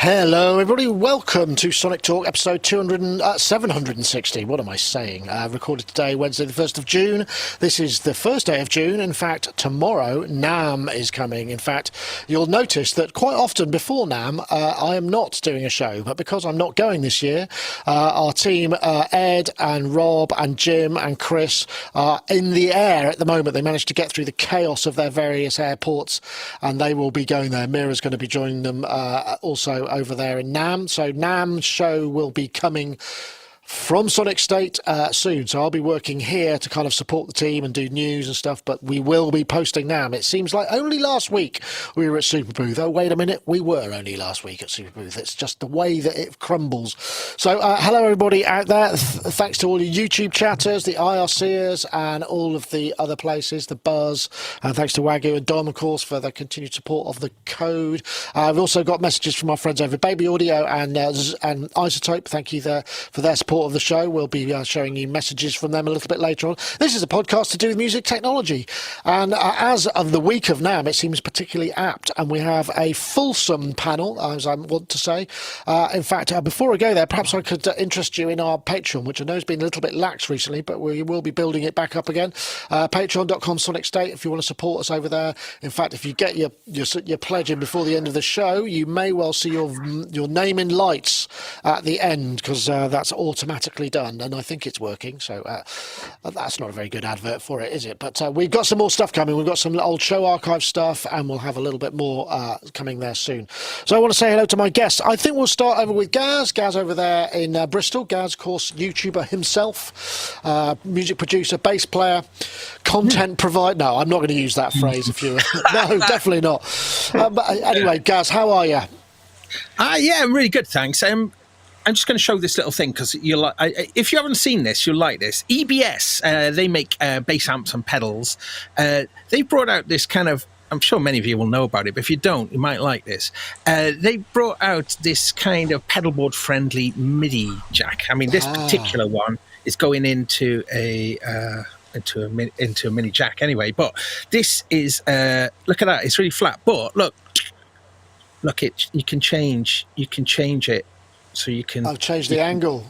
Hello, everybody. Welcome to Sonictalk, episode 760. What am I saying? Recorded today, Wednesday, the 1st of June. This is the first day of June. In fact, tomorrow, NAMM is coming. In fact, you'll notice that quite often before NAMM, I am not doing a show. But because I'm not going this year, our team, Ed and Rob and Jim and Chris, are in the air at the moment. They managed to get through the chaos of their various airports, and they will be going there. Mira's going to be joining them also over there in NAMM. So NAMM show will be coming from Sonicstate soon. So I'll be working here to kind of support the team and do news and stuff, but we will be posting NAMM. It seems like only last week we were at Super Booth. Oh, wait a minute. We were only last week at Super Booth. It's just the way that it crumbles. So hello, everybody out there. Thanks to all your YouTube chatters, the IRCers, and all of the other places, the Buzz. And thanks to Wagyu and Dom, of course, for the continued support of the code. I've also got messages from our friends over Baby Audio and iZotope. Thank you for their support of the show. We'll be showing you messages from them a little bit later on. This is a podcast to do with music technology, and as of the week of NAMM, it seems particularly apt, and we have a fulsome panel, as I want to say. In fact, before I go there, perhaps I could interest you in our Patreon, which I know has been a little bit lax recently, but we will be building it back up again. Patreon.com/Sonicstate if you want to support us over there. In fact, if you get your pledge in before the end of the show, you may well see your name in lights at the end, because that's automatically done, and I think it's working. So that's not a very good advert for it, is it? But we've got some more stuff coming. We've got some old show archive stuff, and we'll have a little bit more coming there soon. So I want to say hello to my guests. I think we'll start over with Gaz. Gaz over there in Bristol. Gaz, of course, YouTuber himself, music producer, bass player, content provider. No, I'm not going to use that phrase. If you no, definitely not. But anyway, Gaz, how are you? Yeah, I'm really good, thanks. I'm just going to show this little thing because if you haven't seen this, you'll like this. EBS, they make bass amps and pedals. They brought out this kind of, I'm sure many of you will know about it, but if you don't, you might like this. They brought out this kind of pedalboard friendly MIDI jack. I mean, this particular one is going into a mini jack anyway, but this is look at that, it's really flat, but look it, you can change it. So you can... I've changed the angle.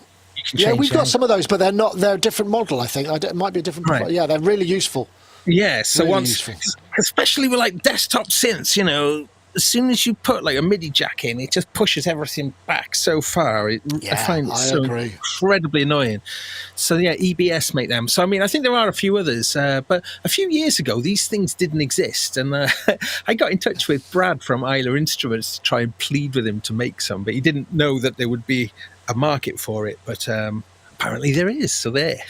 Yeah, we've got some of those, but they're a different model, I think. It might be a different... Right. Yeah, they're really useful. Yeah, so really useful. Especially with like desktop synths, you know, as soon as you put like a MIDI jack in, it just pushes everything back so far. I find it so incredibly annoying. So yeah, EBS make them. So I mean, I think there are a few others, but a few years ago, these things didn't exist. And I got in touch with Brad from Isla Instruments to try and plead with him to make some, but he didn't know that there would be a market for it. But apparently there is, so there.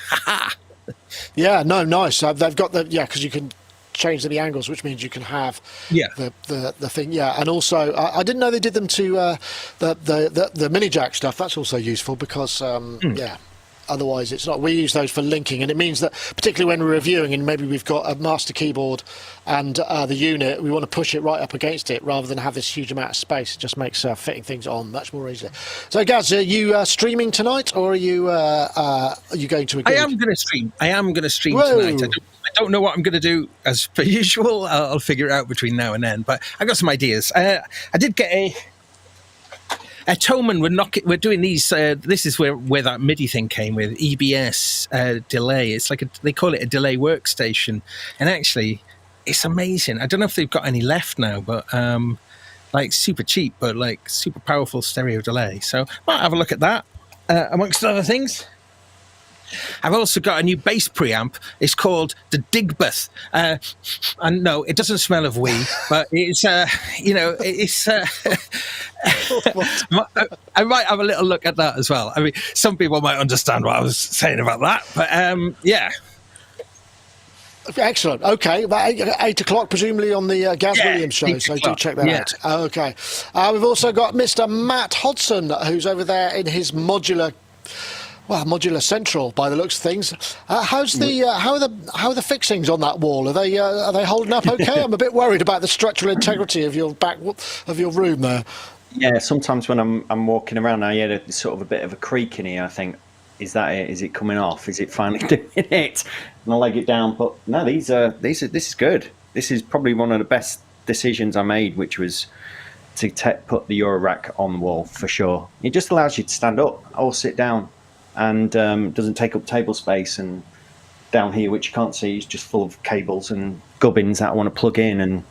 Yeah, no, nice. They've got because you can change the angles, which means you can have the thing, and also I didn't know they did them to the mini jack stuff. That's also useful because otherwise it's not. We use those for linking, and it means that particularly when we're reviewing and maybe we've got a master keyboard and the unit, we want to push it right up against it rather than have this huge amount of space. It just makes fitting things on much more easily. So Gaz, are you streaming tonight, or are you going to a gig? I am going to stream tonight. I don't know what I'm going to do as per usual. I'll figure it out between now and then, but I've got some ideas. I did get a Toman. We're doing these. This is where that MIDI thing came with EBS delay. It's like they call it a delay workstation, and actually, it's amazing. I don't know if they've got any left now, but like super cheap, but like super powerful stereo delay. So might have a look at that amongst other things. I've also got a new bass preamp. It's called the Digbeth. And no, it doesn't smell of weed, but it's, it's... I might have a little look at that as well. I mean, some people might understand what I was saying about that, but yeah. Excellent. Okay, about 8 o'clock, presumably on the Gaz Williams show, so do check that out. Okay. We've also got Mr. Matt Hodson, who's over there in his modular central, by the looks of things. How are the fixings on that wall? Are they holding up okay? I'm a bit worried about the structural integrity of your room there. Yeah, sometimes when I'm walking around, I hear sort of a bit of a creak in here. I think, is that it? Is it coming off? Is it finally doing it? And I leg it down. But no, this is good. This is probably one of the best decisions I made, which was put the Euro rack on the wall for sure. It just allows you to stand up or sit down, and doesn't take up table space. And down here, which you can't see, is just full of cables and gubbins that I want to plug in, and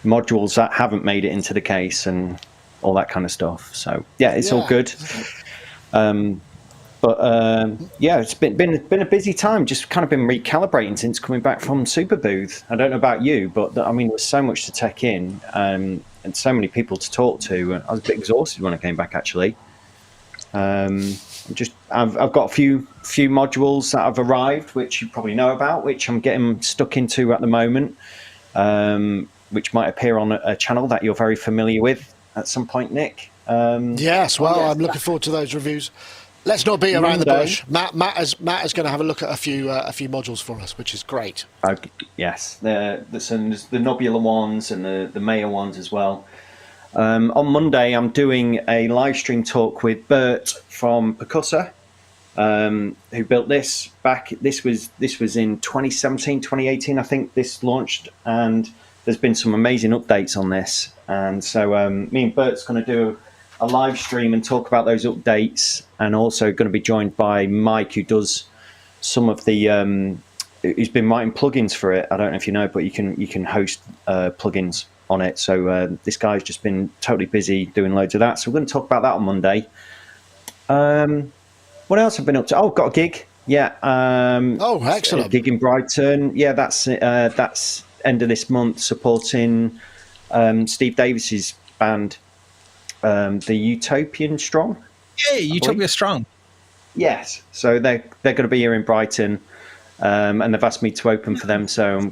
modules that haven't made it into the case, and all that kind of stuff. So yeah, it's all good. Yeah, it's been a busy time. Just kind of been recalibrating since coming back from Super Booth. I don't know about you, but I mean, there's so much to take in, and so many people to talk to. I was a bit exhausted when I came back, actually. I've got a few modules that have arrived, which you probably know about, which I'm getting stuck into at the moment, which might appear on a channel that you're very familiar with at some point, Nick. Yes, well, I'm looking forward to those reviews. Let's not beat around the bush. Matt is going to have a look at a few modules for us, which is great. Yes, there's the Nobula ones and the Maya ones as well. On Monday, I'm doing a live stream talk with Bert from Percussor, who built this back. This was in 2017, 2018, I think this launched, and there's been some amazing updates on this. And so me and Bert's going to do a live stream and talk about those updates, and also going to be joined by Mike, who does some of the who's been writing plugins for it. I don't know if you know, but you can host plugins on it. So this guy's just been totally busy doing loads of that. So we're going to talk about that on Monday. What else have I been up to? Oh, got a gig. Yeah. Excellent. A gig in Brighton. Yeah, that's end of this month, supporting Steve Davis's band, the Utopian Strong. Yeah, Utopia Strong. Yes. So they're going to be here in Brighton, and they've asked me to open for them. So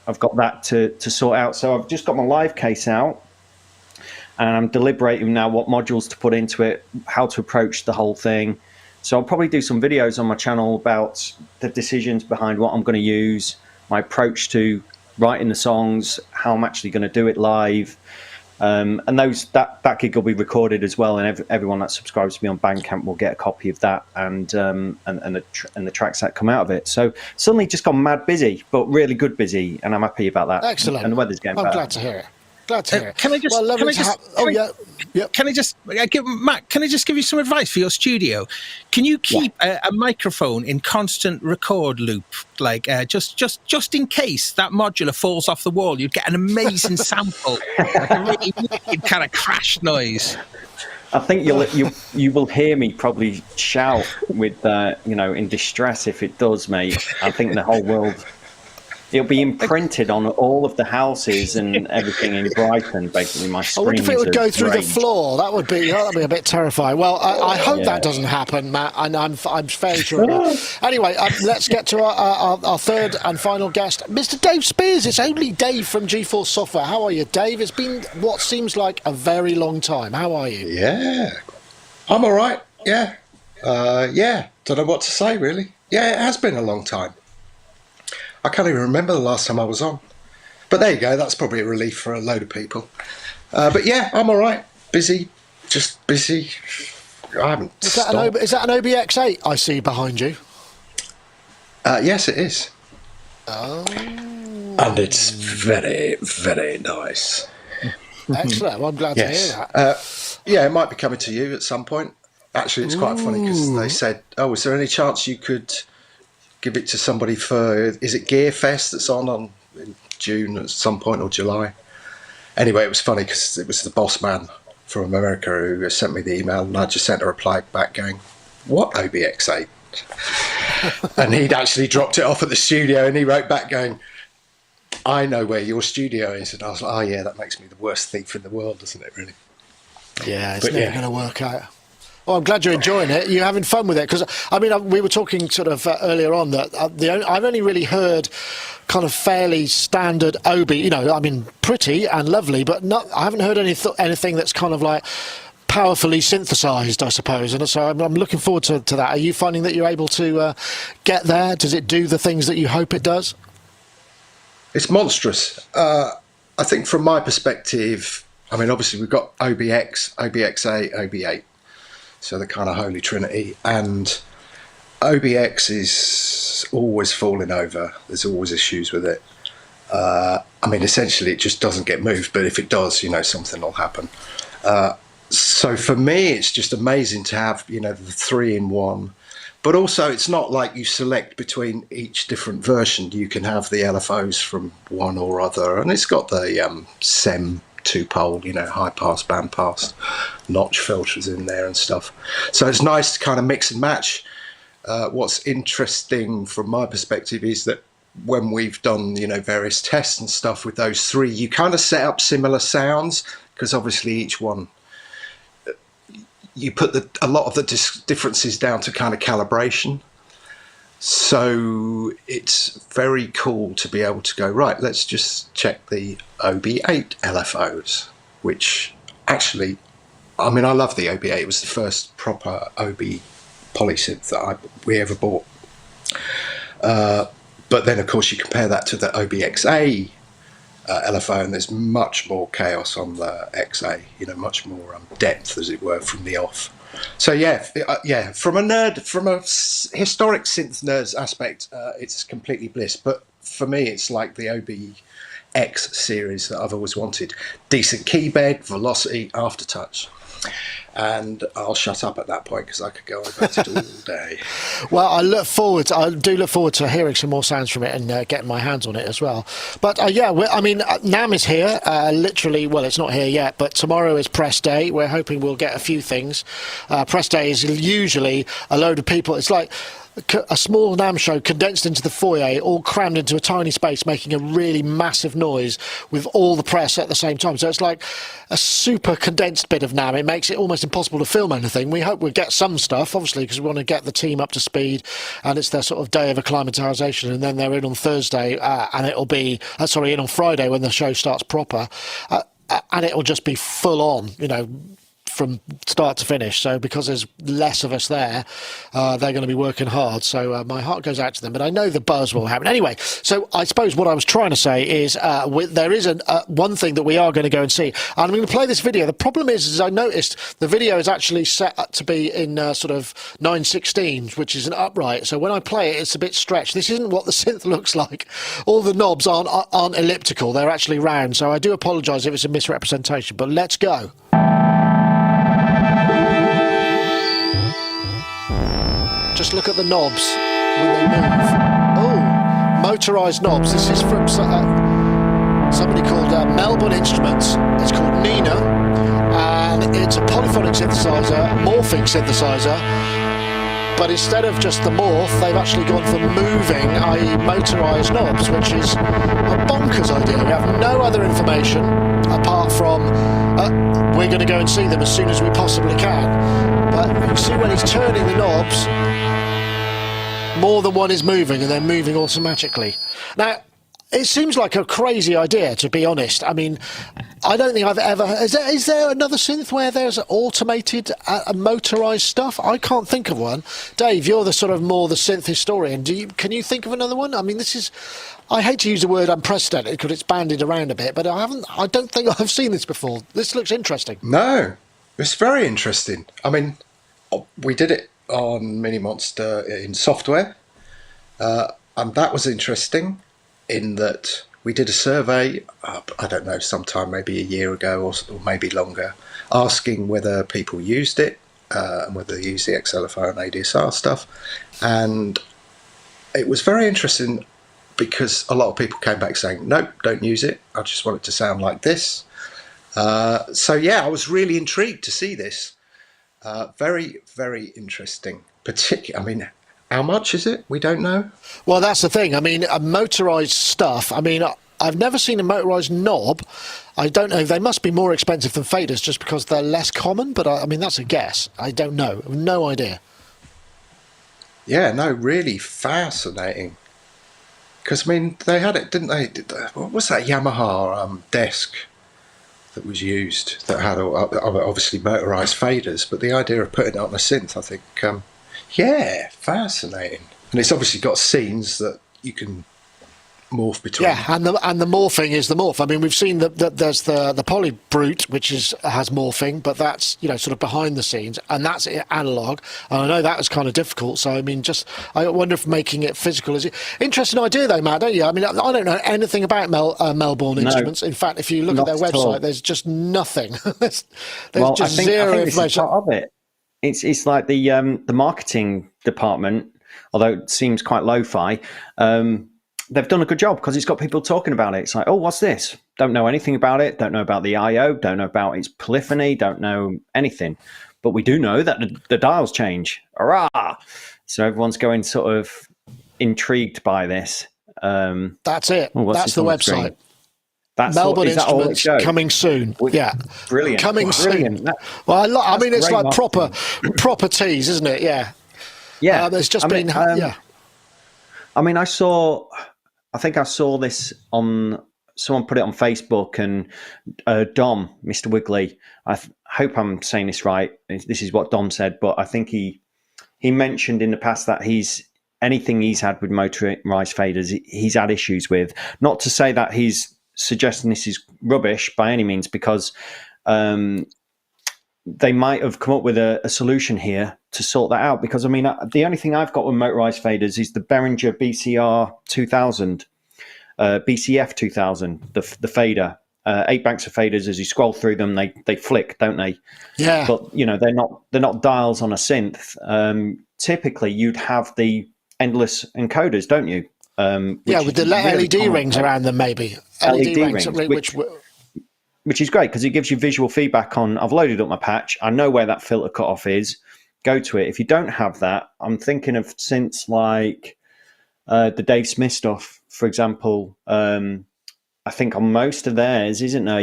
I've got that to sort out. So I've just got my live case out, and I'm deliberating now what modules to put into it, how to approach the whole thing. So I'll probably do some videos on my channel about the decisions behind what I'm going to use, my approach to writing the songs, how I'm actually going to do it live. And that gig will be recorded as well, and everyone that subscribes to me on Bandcamp will get a copy of that, and the tracks that come out of it. So suddenly just gone mad busy, but really good busy, and I'm happy about that. Excellent. And the weather's getting better. I'm glad to hear it. Glad to hear it. Can I just? Well, can I just? Yep. Can I just Matt? Can I just give you some advice for your studio? Can you keep a microphone in constant record loop, like just in case that modular falls off the wall? You'd get an amazing sample, like a really wicked kind of crash noise. I think you will hear me probably shout with in distress if it does, mate. I think the whole world. It'll be imprinted on all of the houses and everything in Brighton, basically. My screen. I wonder if it would go through the floor. That'd be a bit terrifying. Well, I hope that doesn't happen, Matt, and I'm fairly sure. Anyway, let's get to our third and final guest, Mr. Dave Spears. It's only Dave from GeForce Software. How are you, Dave? It's been what seems like a very long time. How are you? Yeah, I'm all right. Yeah, don't know what to say, really. Yeah, it has been a long time. I can't even remember the last time I was on. But there you go, that's probably a relief for a load of people. But yeah, I'm all right. Busy, just busy. I haven't stopped. Is that an OBX8 I see behind you? Yes, it is. Oh. And it's very, very nice. Excellent. Well, I'm glad to hear that. Yeah, it might be coming to you at some point. Actually, it's quite funny because they said, oh, is there any chance you could give it to somebody for, is it Gear Fest that's on in June at some point, or July? Anyway, it was funny because it was the boss man from America who sent me the email, and I just sent a reply back going, what OBX8? And he'd actually dropped it off at the studio, and he wrote back going, I know where your studio is. And I was like, oh yeah, that makes me the worst thief in the world, doesn't it, really? Yeah, it's never going to work out. Well, I'm glad you're enjoying it. You're having fun with it, because I mean, we were talking sort of earlier on that I've only really heard kind of fairly standard Obi. I mean, pretty and lovely, but I haven't heard anything that's kind of like powerfully synthesized, I suppose. And so I'm looking forward to that. Are you finding that you're able to get there? Does it do the things that you hope it does? It's monstrous. I think from my perspective, I mean, obviously we've got OBX, OBX8, OB8. So the kind of holy trinity, and OBX is always falling over. There's always issues with it. I mean, essentially, it just doesn't get moved. But if it does, something will happen. So for me, it's just amazing to have, the 3-in-1. But also, it's not like you select between each different version. You can have the LFOs from one or other. And it's got the SEM 2-pole, high pass, band pass, notch filters in there and stuff. So it's nice to kind of mix and match. What's interesting from my perspective is that when we've done, various tests and stuff with those three, you kind of set up similar sounds, because obviously each one, you put a lot of the differences down to kind of calibration. So it's very cool to be able to go, right, let's just check the OB8 LFOs, which actually, I mean, I love the OB8. It was the first proper OB polysynth that we ever bought. But then, of course, you compare that to the OBXA LFO, and there's much more chaos on the XA, much more depth, as it were, from the off. So yeah, from a historic synth nerd's aspect, it's completely bliss. But for me, it's like the OBX series that I've always wanted: decent keybed, velocity, aftertouch. And I'll shut up at that point because I could go on about it all day. Well, I do look forward to hearing some more sounds from it and getting my hands on it as well. But NAMM is here. Literally, well, it's not here yet, but tomorrow is press day. We're hoping we'll get a few things. Press day is usually a load of people. It's like a small NAMM show condensed into the foyer, all crammed into a tiny space, making a really massive noise with all the press at the same time. So it's like a super condensed bit of NAMM. It makes it almost impossible to film anything. We hope we'll get some stuff, obviously, because we want to get the team up to speed, and it's their sort of day of acclimatisation, and then they're in on Thursday, and it'll be, in on Friday when the show starts proper, and it'll just be full on, from start to finish. So because there's less of us there, they're going to be working hard. So my heart goes out to them, but I know the buzz will happen. Anyway, so I suppose what I was trying to say is there is one thing that we are going to go and see. And I'm going to play this video. The problem is I noticed the video is actually set to be in sort of 9/16, which is an upright. So when I play it, it's a bit stretched. This isn't what the synth looks like. All the knobs aren't elliptical. They're actually round. So I do apologise if it's a misrepresentation, but let's go. Just look at the knobs when they move. Oh, motorised knobs. This is from somebody called Melbourne Instruments. It's called Nina, and it's a polyphonic synthesizer, morphing synthesizer. But instead of just the morph, they've actually gone for moving, i.e. motorised knobs, which is a bonkers idea. We have no other information apart from we're going to go and see them as soon as we possibly can. But you can see when he's turning the knobs, more than one is moving, and they're moving automatically. Now, it seems like a crazy idea, to be honest. I mean, I don't think I've ever... Is there another synth where there's automated motorised stuff? I can't think of one. Dave, you're the sort of more the synth historian. Can you think of another one? I mean, this is... I hate to use the word unprecedented because it's bandied around a bit, but I don't think I've seen this before. This looks interesting. No, it's very interesting. I mean, we did it on Mini Monster in software, and that was interesting in that we did a survey, I don't know, sometime maybe a year ago or maybe longer, asking whether people used it and whether they used the XLFO and ADSR stuff. And it was very interesting because a lot of people came back saying, nope, don't use it. I just want it to sound like this. So yeah, I was really intrigued to see this. Very, very interesting. I mean, how much is it? We don't know. Well, that's the thing. I mean, motorised stuff. I mean, I've never seen a motorised knob. I don't know. They must be more expensive than faders just because they're less common. But I mean, that's a guess. I don't know. No idea. Yeah, no, really fascinating. Because, I mean, they had it, didn't they? What was that Yamaha desk that was used that had obviously motorised faders? But the idea of putting it on a synth, I think... yeah, fascinating. And it's obviously got scenes that you can morph between. Yeah, and the morphing is the morph. I mean, we've seen that there's the poly brute, which has morphing, but that's sort of behind the scenes, and that's analog. And I know that was kind of difficult. So I mean, I wonder if making it physical is interesting idea though, Matt, don't you? I mean, I don't know anything about Melbourne Instruments. In fact, if you look at their website, there's just nothing. there's just zero information. This is part of it. It's like the marketing department, although it seems quite lo-fi. They've done a good job because it's got people talking about it. It's like, oh, what's this? Don't know anything about it. Don't know about the I/O. Don't know about its polyphony. Don't know anything. But we do know that the dials change. Hurrah! So everyone's going sort of intrigued by this. That's it. That's the website. That's Melbourne Instruments coming soon. Yeah, brilliant. Coming soon. Well, I mean, it's like proper tease, isn't it? Yeah. Yeah. There's just been. Yeah. I mean, I think I saw this on someone put it on Facebook, and Dom, Mr. Wiggly. I hope I'm saying this right. This is what Dom said, but I think he mentioned in the past that anything he's had with motorized faders, he's had issues with. Not to say that he's suggesting this is rubbish by any means, because they might have come up with a solution here to sort that out. Because I mean, the only thing I've got with motorized faders is the Behringer BCR 2000, BCF 2000, the fader. 8 banks of faders. As you scroll through them, they flick, don't they? Yeah. But they're not dials on a synth. Typically, you'd have the endless encoders, don't you? With the LED rings around them, maybe. LED rings, which is great because it gives you visual feedback on, I've loaded up my patch, I know where that filter cutoff is, go to it. If you don't have that, I'm thinking of synths like the Dave Smith stuff, for example. I think on most of theirs, isn't there?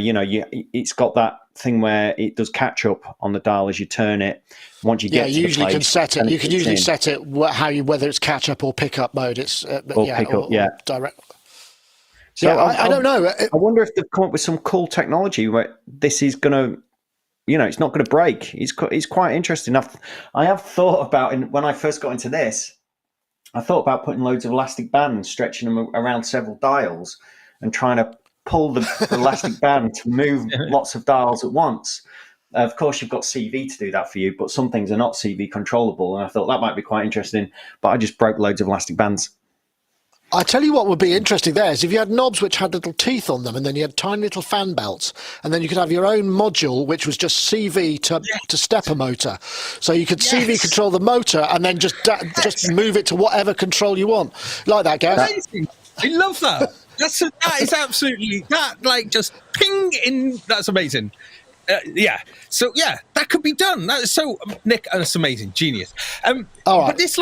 It's got that thing where it does catch up on the dial as you turn it. Once you get to usually the place, can set it. You can usually set it whether it's catch up or pick up mode. It's direct. So I don't know. I wonder if they've come up with some cool technology where this is going to, it's not going to break. It's quite interesting. I have thought about, when I first got into this, I thought about putting loads of elastic bands, stretching them around several dials, and trying to pull the elastic band to move lots of dials at once. Of course, you've got CV to do that for you, but some things are not CV controllable. And I thought that might be quite interesting, but I just broke loads of elastic bands. I tell you what would be interesting there is if you had knobs which had little teeth on them, and then you had tiny little fan belts, and then you could have your own module which was just CV to stepper motor. So you could CV control the motor and then just move it to whatever control you want. Like that, Gav? Amazing. I love that. That is absolutely just ping in. That's amazing. So that could be done. That is so, Nick. That's amazing, genius. All right. But this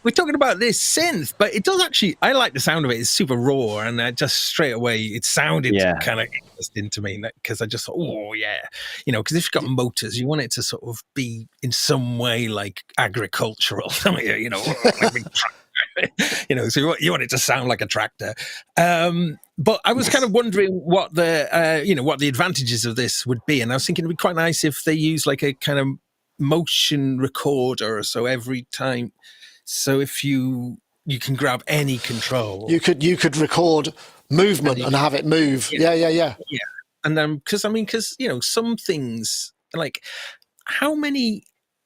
we're talking about this synth, but it does actually. I like the sound of it. It's super raw, and just straight away it sounded kind of interesting to me because I just thought, because if you've got motors, you want it to sort of be in some way like agricultural, like a big truck. So you want it to sound like a tractor. But I was kind of wondering what the advantages of this would be, and I was thinking it'd be quite nice if they use like a kind of motion recorder, so every time. So if you can grab any control, you could record movement and have it move. Yeah. And then because some things like how many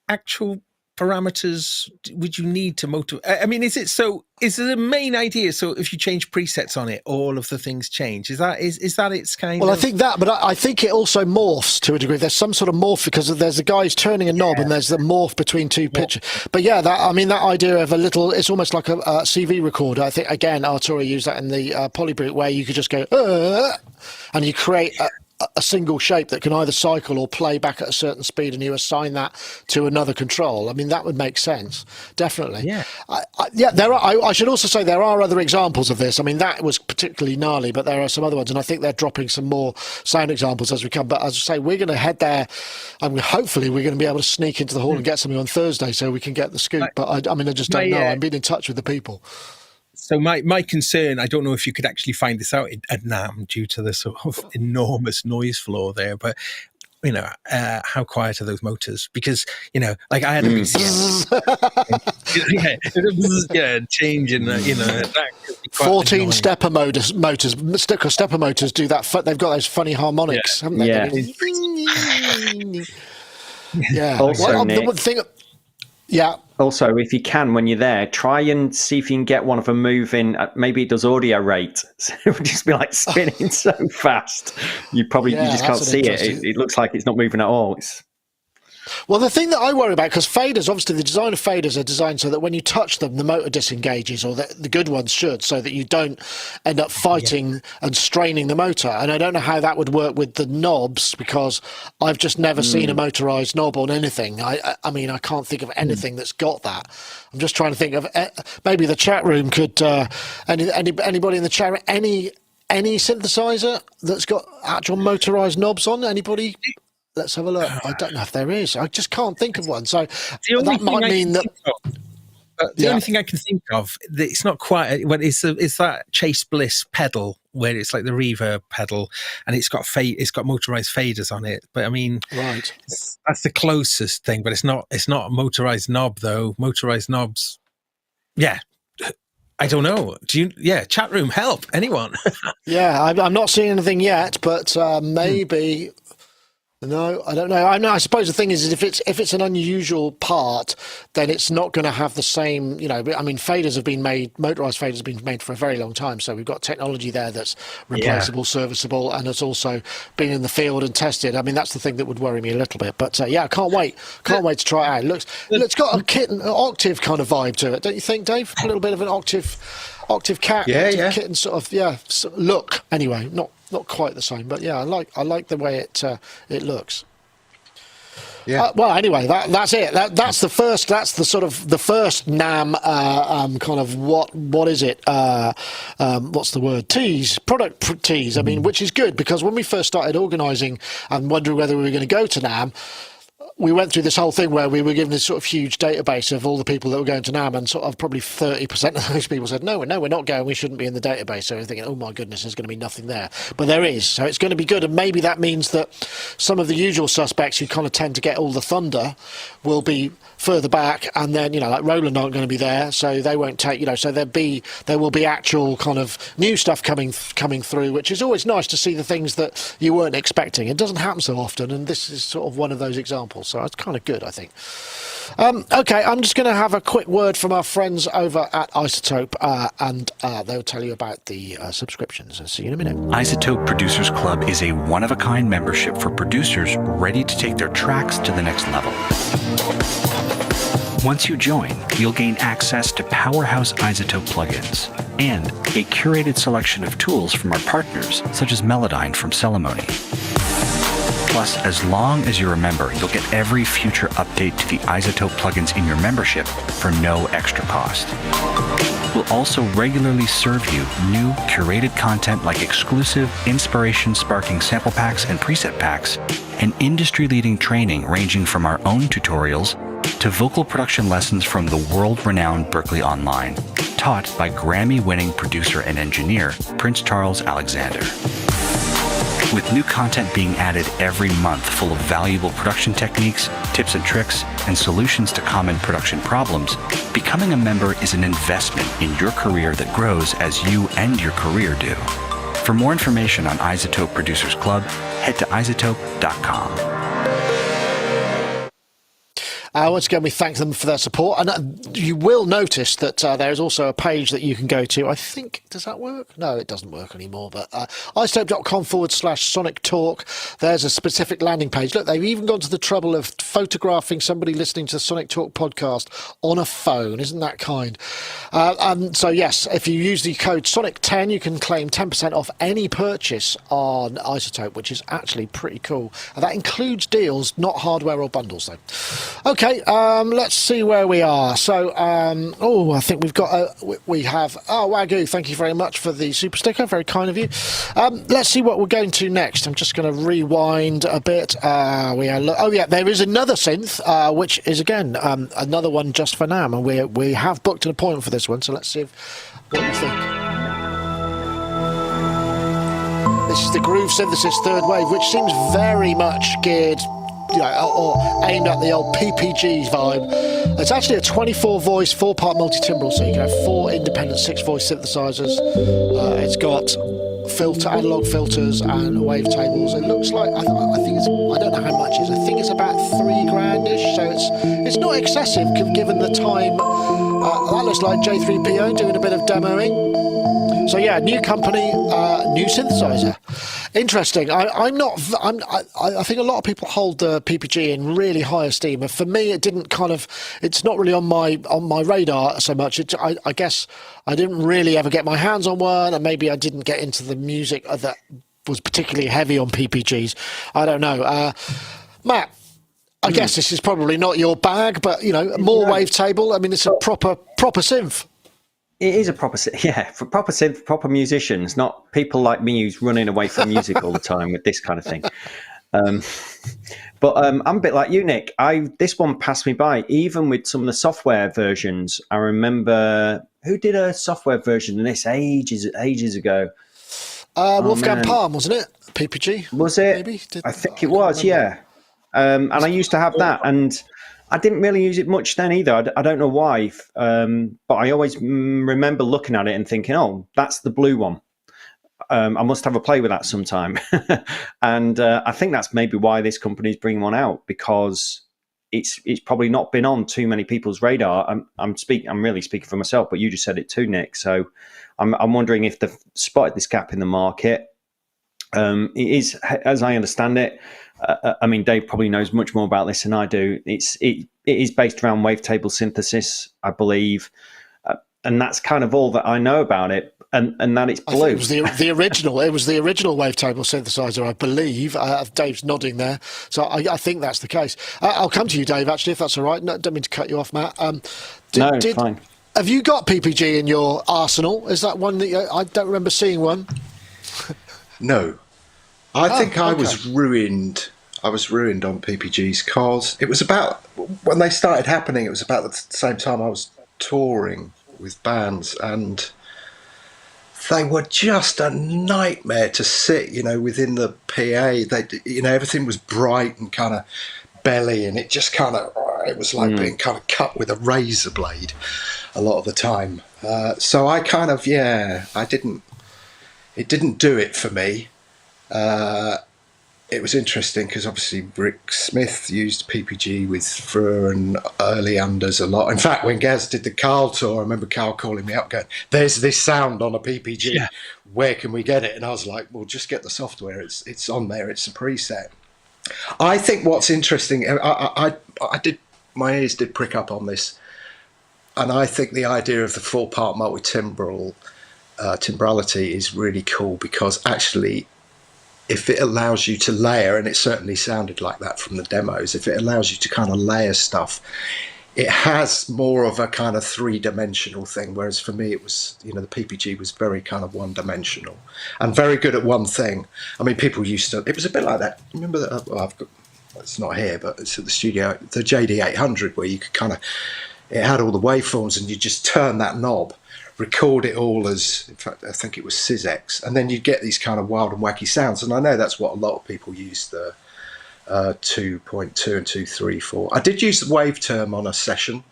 actual parameters would you need to motor? I mean, is it the main idea? So if you change presets on it, all of the things change. Is that its kind? Well, I think that, but I think it also morphs to a degree. There's some sort of morph because there's a guy who's turning a knob and there's the morph between two pitches. But that idea of it's almost like a CV recorder. I think again, Arturi used that in the Polybrute where you could just go and you create a single shape that can either cycle or play back at a certain speed, and you assign that to another control. I mean, that would make sense, definitely. Yeah. I should also say there are other examples of this. I mean, that was particularly gnarly, but there are some other ones, and I think they're dropping some more sound examples as we come. But as I say, we're going to head there. Hopefully, we're going to be able to sneak into the hall and get something on Thursday so we can get the scoop. But I just don't know. I'm being in touch with the people. So my concern, I don't know if you could actually find this out at NAMM due to the sort of enormous noise floor there, but how quiet are those motors? Because, like I had a BCS. Changing, that could be quite 14 annoying. stepper motors. Stepper motors do that. They've got those funny harmonics, haven't they? Yeah. Yeah. Also, the one thing. Yeah. Also, if you can, when you're there, try and see if you can get one of them moving. Maybe it does audio rate. So it would just be like spinning so fast. You just can't see it. It looks like it's not moving at all. Well, the thing that I worry about, because faders, obviously the design of faders are designed so that when you touch them, the motor disengages, or the good ones should, so that you don't end up fighting and straining the motor. And I don't know how that would work with the knobs, because I've just never seen a motorised knob on anything. I mean, I can't think of anything that's got that. I'm just trying to think of, maybe the chat room could, anybody in the chat room, any synthesizer that's got actual motorised knobs on? Anybody? Let's have a look. I don't know if there is. I just can't think of one. So that might mean that. The only thing I can think of, it's not quite. Well, it's that Chase Bliss pedal where it's like the reverb pedal, and it's got motorized faders on it. But I mean, right, that's the closest thing. But it's not a motorized knob though. Motorized knobs, yeah. I don't know. Chat room, help anyone. Yeah, I'm not seeing anything yet, but maybe. No, I don't know. I suppose the thing is if it's an unusual part, then it's not going to have the same. I mean, motorized faders have been made for a very long time. So we've got technology there that's replaceable, serviceable, and it's also been in the field and tested. I mean, that's the thing that would worry me a little bit. But I can't wait to try it out. It's got an octave kind of vibe to it, don't you think, Dave? A little bit of an octave cat, kitten sort of look. Anyway, not quite the same, but I like the way it looks. Yeah. Well, anyway, that's it. That's the first. That's the sort of the first NAMM kind of what is it? What's the word? Product tease. I mean, which is good, because when we first started organising and wondering whether we were going to go to NAMM, we went through this whole thing where we were given this sort of huge database of all the people that were going to NAMM, and sort of probably 30% of those people said, no, we're not going, we shouldn't be in the database. So we're thinking, oh my goodness, there's going to be nothing there. But there is, so it's going to be good. And maybe that means that some of the usual suspects who kind of tend to get all the thunder will be further back, and then, like Roland aren't going to be there, so they won't take, so there will be actual kind of new stuff coming through, which is always nice to see the things that you weren't expecting. It doesn't happen so often, and this is sort of one of those examples. So it's kind of good, I think. Okay, I'm just going to have a quick word from our friends over at iZotope, and they'll tell you about the subscriptions. I'll see you in a minute. iZotope Producers Club is a one-of-a-kind membership for producers ready to take their tracks to the next level. Once you join, you'll gain access to powerhouse iZotope plugins and a curated selection of tools from our partners, such as Melodyne from Celemony. Plus, as long as you're a member, you'll get every future update to the iZotope plugins in your membership for no extra cost. We'll also regularly serve you new curated content like exclusive inspiration-sparking sample packs and preset packs, and industry-leading training ranging from our own tutorials to vocal production lessons from the world-renowned Berklee Online, taught by Grammy-winning producer and engineer Prince Charles Alexander. With new content being added every month full of valuable production techniques, tips and tricks, and solutions to common production problems, becoming a member is an investment in your career that grows as you and your career do. For more information on iZotope Producers Club, head to iZotope.com. Once again, we thank them for their support. And you will notice that there is also a page that you can go to. I think, does that work? No, it doesn't work anymore. But iZotope.com/Sonictalk. There's a specific landing page. Look, they've even gone to the trouble of photographing somebody listening to the Sonic Talk podcast on a phone. Isn't that kind? So, yes, if you use the code Sonic10, you can claim 10% off any purchase on iZotope, which is actually pretty cool. And that includes deals, not hardware or bundles, though. Okay, let's see where we are. So, I think we've got, Wagyu, thank you very much for the super sticker, very kind of you. Let's see what we're going to next. I'm just going to rewind a bit. There is another synth, which is, again, another one just for NAMM, and we have booked an appointment for this one, so let's see what you think. This is the Groove Synthesis third wave, which seems very much geared, or aimed at the old PPG vibe. It's actually a 24-voice, 4-part multi-timbral, so you can have 4 independent 6-voice synthesizers. It's got analog filters and wavetables. It looks like, I think it's, I don't know how much it is. I think it's about $3,000-ish, so it's not excessive given the time. That looks like J3PO doing a bit of demoing. So yeah, new company, new synthesizer. Interesting. I think a lot of people hold the PPG in really high esteem. For me, it didn't it's not really on my radar so much. I guess I didn't really ever get my hands on one, and maybe I didn't get into the music that was particularly heavy on PPGs. I don't know. Matt, I guess this is probably not your bag, but more wavetable. I mean, it's a proper synth. It is a proper synth, proper musicians, not people like me who's running away from music all the time with this kind of thing. But I'm a bit like you, Nick. This one passed me by, even with some of the software versions. I remember who did a software version of this ages ago. Wolfgang Palm, wasn't it? PPG. Was it? Maybe? I think it was, yeah. And I used to have that, and I didn't really use it much then either. I don't know why, but I always remember looking at it and thinking, "Oh, that's the blue one. I must have a play with that sometime." And I think that's maybe why this company's bringing one out, because it's probably not been on too many people's radar. I'm really speaking for myself, but you just said it too, Nick. So I'm wondering if they've spotted this gap in the market. It is, as I understand it. I mean, Dave probably knows much more about this than I do. It is based around wavetable synthesis, I believe, and that's kind of all that I know about it. And that it's blue. It was the original. It was the original wavetable synthesizer, I believe. Dave's nodding there, so I think that's the case. I'll come to you, Dave. Actually, if that's all right. No, don't mean to cut you off, Matt. No, fine. Have you got PPG in your arsenal? Is that one that I don't remember seeing one? No. I think I was ruined. I was ruined on PPGs because it was about when they started happening. It was about the same time I was touring with bands, and they were just a nightmare to sit. Within the PA, everything was bright and kind of belly, and it just it was like being kind of cut with a razor blade a lot of the time. So I it didn't do it for me. It was interesting because obviously Rick Smith used PPG with Freer and early unders a lot. In fact, when Gaz did the Carl tour, I remember Carl calling me up going, "There's this sound on a PPG. Yeah. Where can we get it?" And I was like, "Well, just get the software. It's on there. It's a preset." I think what's interesting, I did, my ears did prick up on this, and I think the idea of the 4-part multi-timbral timbrality is really cool, because actually, if it allows you to layer, and it certainly sounded like that from the demos, if it allows you to kind of layer stuff, it has more of a kind of 3-dimensional thing, whereas for me it was, the PPG was very kind of 1-dimensional and very good at one thing. I mean, people used to, it was a bit like that. Remember that, it's not here, but it's at the studio, the JD800, where you could kind of, it had all the waveforms and you just turn that knob, record it all as, in fact, I think it was Syzex, and then you'd get these kind of wild and wacky sounds. And I know that's what a lot of people use the 2.2 and 2.3 for. I did use the wave term on a session,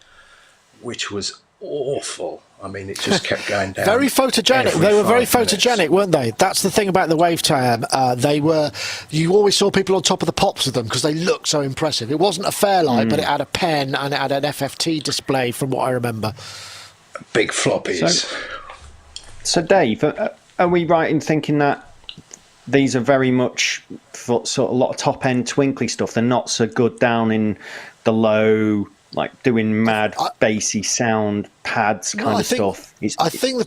which was awful. I mean, it just kept going down. Very photogenic. They were very photogenic, weren't they? That's the thing about the wave term. You always saw people on top of the pops with them because they looked so impressive. It wasn't a Fairlight, but it had a pen and it had an FFT display, from what I remember. Big floppies. So Dave, are we right in thinking that these are very much for sort of a lot of top end twinkly stuff? They're not so good down in the low, like doing mad bassy sound pads kind of stuff. I think the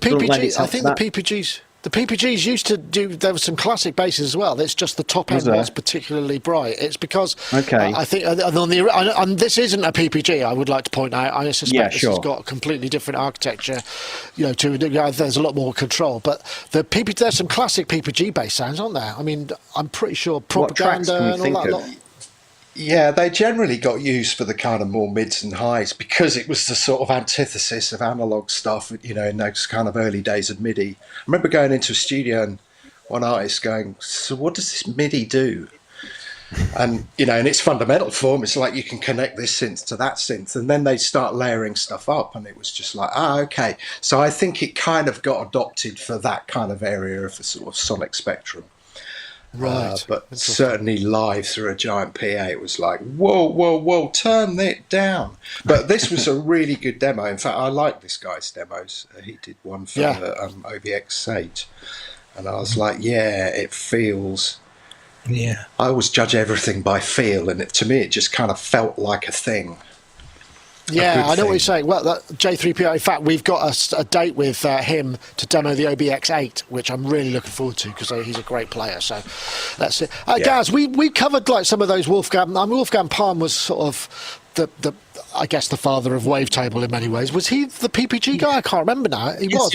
PPGs used to do. There was some classic basses as well. It's just the top end was particularly bright. It's because I think and this isn't a PPG. I would like to point out. I suspect this has got a completely different architecture. There's a lot more control. But there's some classic PPG bass sounds on there. I mean, I'm pretty sure Propaganda and all that lot. Yeah, they generally got used for the kind of more mids and highs, because it was the sort of antithesis of analog stuff, in those kind of early days of MIDI. I remember going into a studio and one artist going, so what does this MIDI do? And, you know, in its fundamental form, it's like you can connect this synth to that synth, and then they start layering stuff up, and it was just like, okay. So I think it kind of got adopted for that kind of area of the sort of sonic spectrum. Right. But certainly live through a giant PA, it was like, whoa, turn it down. But this was a really good demo. In fact, I like this guy's demos. He did one for OBX8. And I was like, yeah, it feels... Yeah, I always judge everything by feel, and to me, it just kind of felt like a thing. Yeah, I know what you're saying. Well, J3PO, in fact, we've got a date with him to demo the OBX8, which I'm really looking forward to because he's a great player. So that's it. Gaz, we covered like some of those Wolfgang. Wolfgang Palm was sort of I guess the father of Wavetable in many ways. Was he the PPG guy? I can't remember now. He was,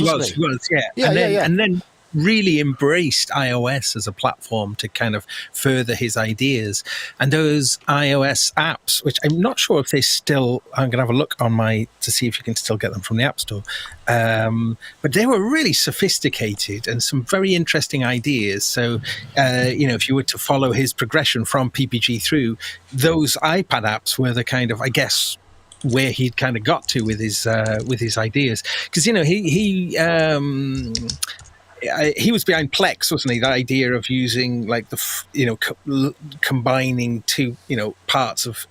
yeah. And then really embraced iOS as a platform to kind of further his ideas. And those iOS apps, which I'm not sure if they still, I'm going to have a look on to see if you can still get them from the App Store. But they were really sophisticated and some very interesting ideas. So, if you were to follow his progression from PPG through, those iPad apps were the kind of, I guess, where he'd kind of got to with his ideas. Because, he was behind Plex, wasn't he? The idea of using like combining two, parts of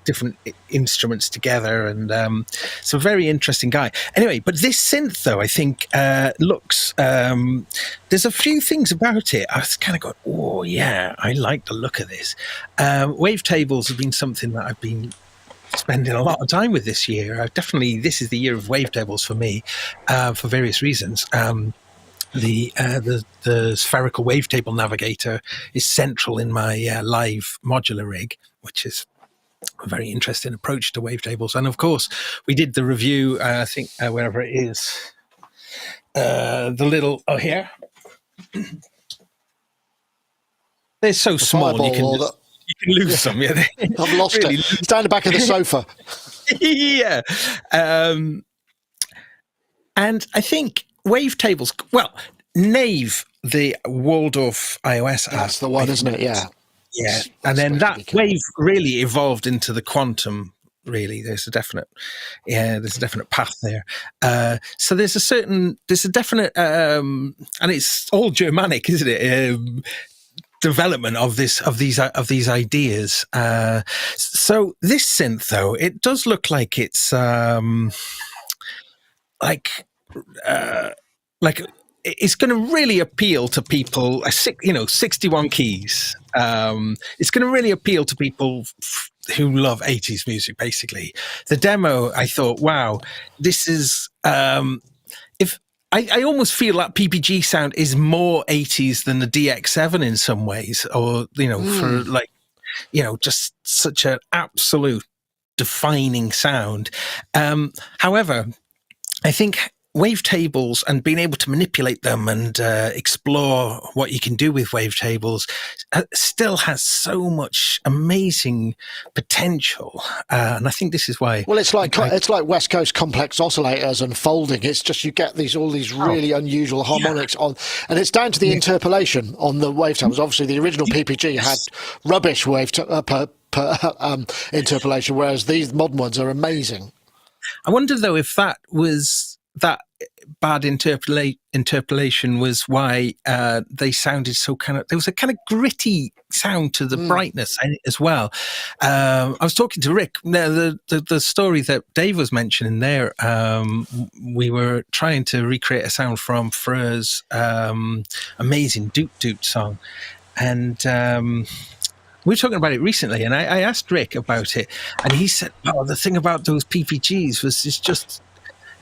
different instruments together, and so very interesting guy. Anyway, but this synth though, I think looks. There's a few things about it. I was kind of going, oh yeah, I like the look of this. Wavetables have been something that I've been spending a lot of time with this year. This is the year of wavetables for me, for various reasons. The spherical wavetable navigator is central in my live modular rig, which is a very interesting approach to wavetables. And of course, we did the review, I think, wherever it is, the little, here. They're so small, you can lose them. Yeah, I've lost it. It's down the back of the sofa. Yeah. And I think wavetables, Nave, the Waldorf iOS app. That's the one, isn't it? Yeah. Yeah. And then that wave really evolved into the quantum, really. There's a definite path there. So there's a definite, and it's all Germanic, isn't it? Development of these ideas. So this synth, though, it does look like it's like it's going to really appeal to people. 61 keys. It's going to really appeal to people who love 80s music. Basically, the demo, I thought, wow, this is. If I almost feel that PPG sound is more 80s than the DX7 in some ways, or for just such an absolute defining sound. However, I think wavetables and being able to manipulate them and explore what you can do with wavetables still has so much amazing potential, and I think this is why. Well, it's like West Coast complex oscillators and folding. It's just you get all these really unusual harmonics on, and it's down to the interpolation on the wavetables. Obviously, the original PPG had rubbish interpolation, whereas these modern ones are amazing. I wonder though if that bad interpolation was why they sounded so there was a kind of gritty sound to the brightness as well. I was talking to Rick, the story that Dave was mentioning there, we were trying to recreate a sound from Freur's amazing Doot Doot song, and we were talking about it recently, and I asked Rick about it, and he said, the thing about those PPGs was it's just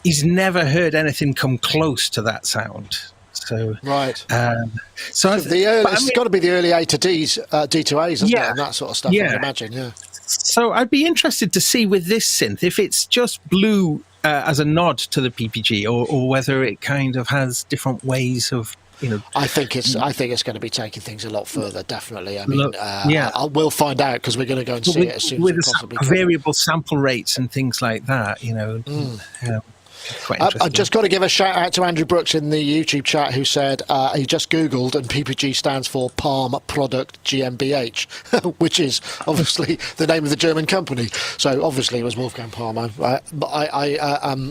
he's never heard anything come close to that sound. So right. So it's got to be the early A to D's, D to A's, isn't it, and that sort of stuff. Yeah. I'd imagine. Yeah. So I'd be interested to see with this synth if it's just blue as a nod to the PPG, or whether it kind of has different ways of. I think it's going to be taking things a lot further. Definitely. I mean, we'll find out because we're going to go and see it as soon as we possibly can. Variable sample rates and things like that. Quite interesting. I've just got to give a shout out to Andrew Brooks in the YouTube chat who said he just Googled and PPG stands for Palm Product GmbH, which is obviously the name of the German company. So obviously it was Wolfgang Palm. I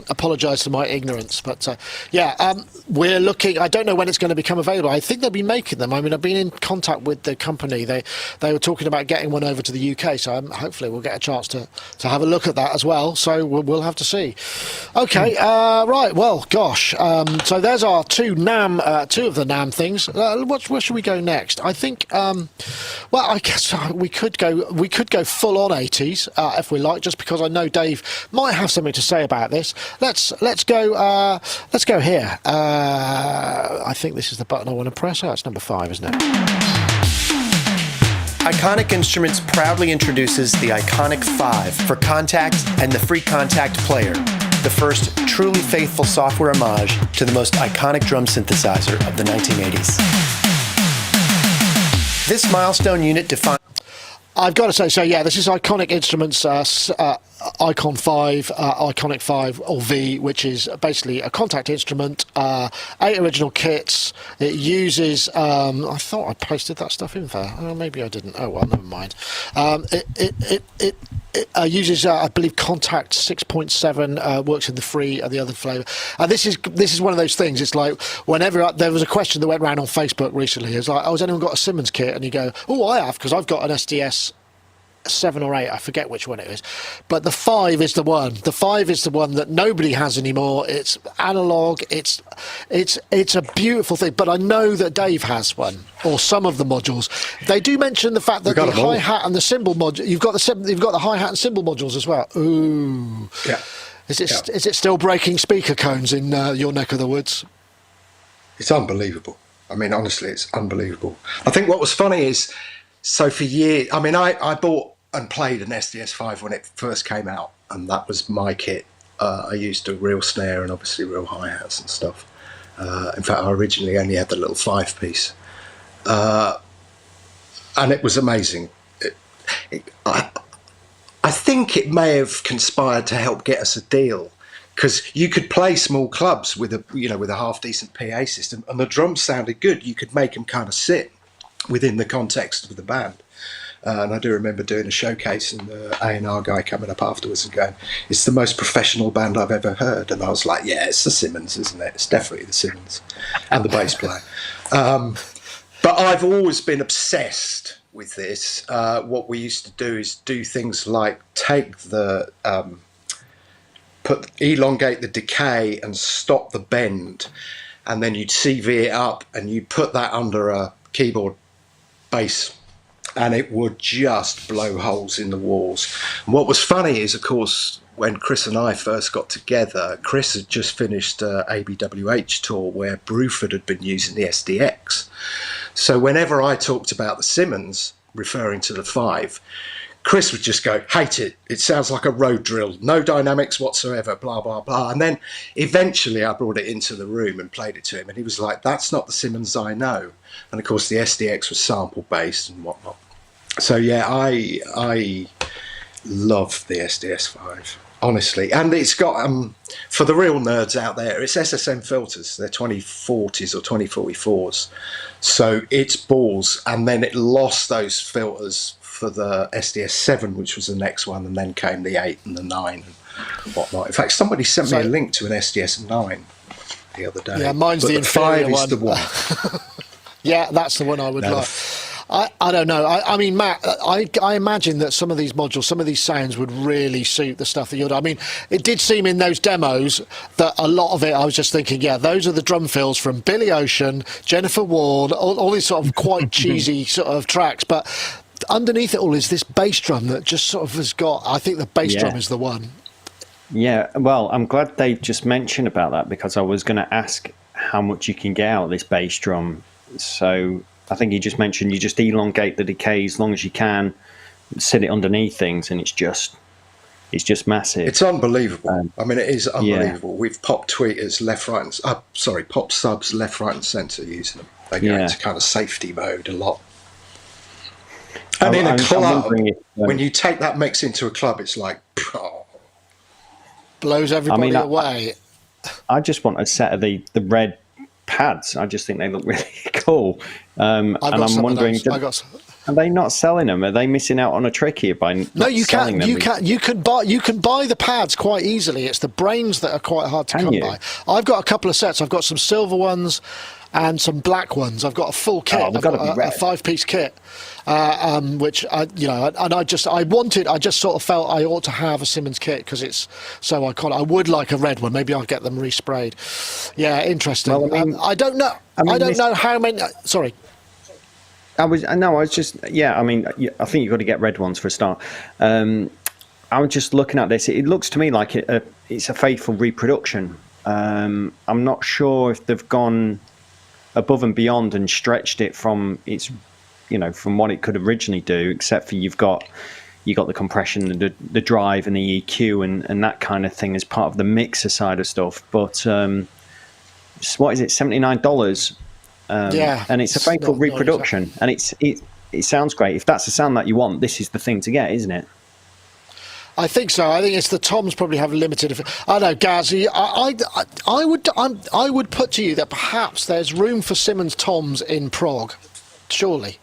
apologise for my ignorance. But we're looking. I don't know when it's going to become available. I think they'll be making them. I mean, I've been in contact with the company. They were talking about getting one over to the UK. So hopefully we'll get a chance to have a look at that as well. So we'll have to see. Okay. Right, well, gosh. So there's our two of the NAMM things. Where should we go next? I think. I guess we could go full on 80s if we like, just because I know Dave might have something to say about this. Let's go. Let's go here. I think this is the button I want to press. Oh, it's number 5, isn't it? Iconic Instruments proudly introduces the Iconic 5 for Contact and the Free Contact Player, the first truly faithful software homage to the most iconic drum synthesizer of the 1980s. This milestone unit defines... I've got to say, so yeah, this is Iconic Instruments Icon 5, Iconic 5 or V, which is basically a contact instrument, 8 original kits. It uses, I thought I posted that stuff in there. Oh, maybe I didn't. Oh, well, never mind. It uses, I believe, Contact 6.7, works in the free and the other flavour. This is one of those things. It's like whenever there was a question that went around on Facebook recently. It's like, oh, has anyone got a Simmons kit? And you go, oh, I have, because I've got an SDS 7 or 8, I forget which one it is, but the 5 is the one. The 5 is the one that nobody has anymore. It's analog. It's a beautiful thing. But I know that Dave has one, or some of the modules. They do mention the fact that the hi hat and the cymbal module. You've got the hi hat and cymbal modules as well. Ooh, yeah. Is it still breaking speaker cones in your neck of the woods? It's unbelievable. I mean, honestly, it's unbelievable. I think what was funny is, so for years, I mean, I bought and played an SDS5 when it first came out, and that was my kit. I used a real snare and obviously real hi-hats and stuff. In fact, I originally only had the little 5-piece. And it was amazing. I think it may have conspired to help get us a deal, because you could play small clubs with a half-decent PA system, and the drums sounded good. You could make them kind of sit within the context of the band. And I do remember doing a showcase and the A&R guy coming up afterwards and going, it's the most professional band I've ever heard. And I was like, yeah, it's the Simmons, isn't it? It's definitely the Simmons and the bass player. But I've always been obsessed with this. What we used to do is do things like take the... elongate the decay and stop the bend, and then you'd CV it up and you'd put that under a keyboard bass, and it would just blow holes in the walls. And what was funny is, of course, when Chris and I first got together, Chris had just finished a ABWH tour where Bruford had been using the SDX. So whenever I talked about the Simmons, referring to the 5, Chris would just go, hate it. It sounds like a road drill. No dynamics whatsoever, blah, blah, blah. And then eventually I brought it into the room and played it to him. And he was like, that's not the Simmons I know. And of course the SDX was sample based and whatnot. So yeah, I love the SDS5, honestly. And it's got, for the real nerds out there, it's SSM filters. They're 2040s or 2044s. So it's balls. And then it lost those filters for the SDS7, which was the next one, and then came the 8 and the 9 and whatnot. In fact, somebody sent me a link to an SDS9 the other day. Yeah, mine's the inferior 5 one. is the one. Yeah, that's the one I would like. I don't know. I mean, Matt, I imagine that some of these modules, some of these sounds would really suit the stuff that you're doing. I mean, it did seem in those demos that a lot of it, I was just thinking, yeah, those are the drum fills from Billy Ocean, Jennifer Ward, all these sort of quite cheesy sort of tracks. But underneath it all is this bass drum that just sort of has got, I think the bass drum is the one. Yeah, well, I'm glad they just mentioned about that, because I was going to ask how much you can get out of this bass drum. So I think you just mentioned you just elongate the decay as long as you can, sit it underneath things, and it's just massive. It's unbelievable. I mean, it is unbelievable. We've popped tweeters left, right, and pop subs left, right, and centre using them. They go into kind of safety mode a lot. And in a club, when you take that mix into a club, it's like, blows everybody away. I just want a set of the red pads. I just think they look really cool. And I'm wondering, are they not selling them? Are they missing out on a trick here by not selling them? You can buy the pads quite easily. It's the brains that are quite hard to come by. I've got a couple of sets. I've got some silver ones and some black ones. I've got a full kit. I've got a 5-piece kit, which I just sort of felt I ought to have a Simmons kit because it's so iconic. I would like a red one. Maybe I'll get them resprayed. Yeah, interesting. Well, I don't know. I don't know how many. Sorry. I think you've got to get red ones for a start. I was just looking at this. It looks to me like it's a faithful reproduction. I'm not sure if they've gone above and beyond and stretched it from from what it could originally do, except for you got the compression, the drive, and the EQ, and that kind of thing as part of the mixer side of stuff. But what is it? $79. And it's a faithful reproduction, and it sounds great. If that's the sound that you want, this is the thing to get, isn't it? I think so. I think it's the toms probably have limited. I know, Gazzy. I would put to you that perhaps there's room for Simmons toms in Prague. Surely.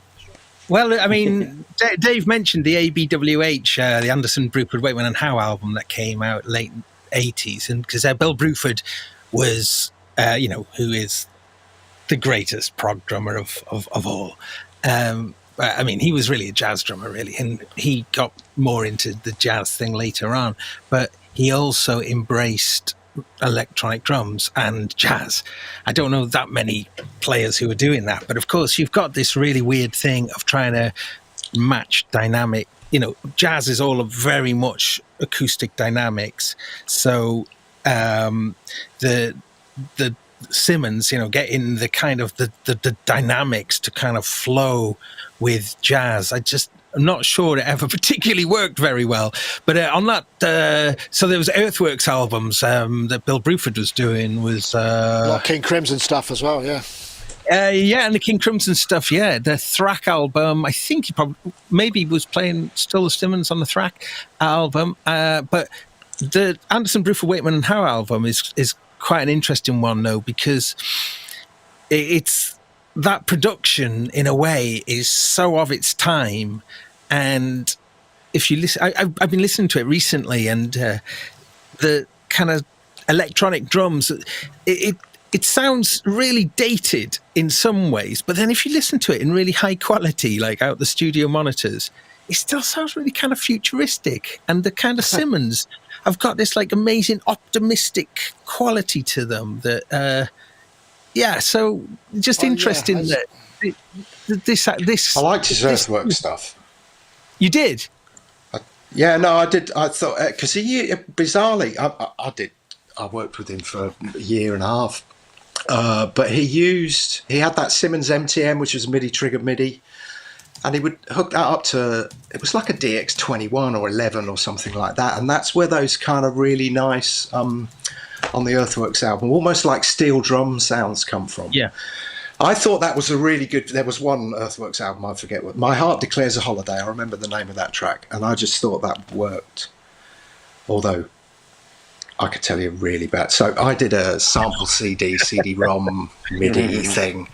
Well, I mean, Dave mentioned the ABWH, the Anderson, Bruford, Waitman and Howe album that came out late 80s, and because Bill Bruford was, who is the greatest prog drummer of all. I mean, he was really a jazz drummer, really, and he got more into the jazz thing later on. But he also embraced electronic drums and jazz. I don't know that many players who are doing that, but of course, you've got this really weird thing of trying to match dynamic. Jazz is all very much acoustic dynamics. So the Simmons, getting the kind of the dynamics to kind of flow with jazz. I'm not sure it ever particularly worked very well. But on that, so there was Earthworks albums that Bill Bruford was doing was like King Crimson stuff as well, yeah. And the King Crimson stuff, yeah. The Thrack album, I think he maybe was playing still the Simmons on the Thrack album. But the Anderson, Bruford, Waitman and Howe album is quite an interesting one, though, because it's that production, in a way, is so of its time. And if you listen, I've been listening to it recently, and the kind of electronic drums, it sounds really dated in some ways, but then if you listen to it in really high quality, like out the studio monitors, it still sounds really kind of futuristic. And the kind of Simmons have got this like amazing optimistic quality to them that, so just interesting that this. I liked his Earthworks stuff. You did? I did. I thought, because bizarrely, I worked with him for a year and a half. But he had that Simmons MTM, which was MIDI triggered MIDI, and he would hook that up to, it was like a DX21 or 11 or something like that, and that's where those kind of really nice, on the Earthworks album, almost like steel drum sounds come from. Yeah. I thought that was a really good, there was one Earthworks album, I forget what, My Heart Declares a Holiday, I remember the name of that track, and I just thought that worked, although I could tell you really bad. So I did a sample CD-ROM MIDI thing,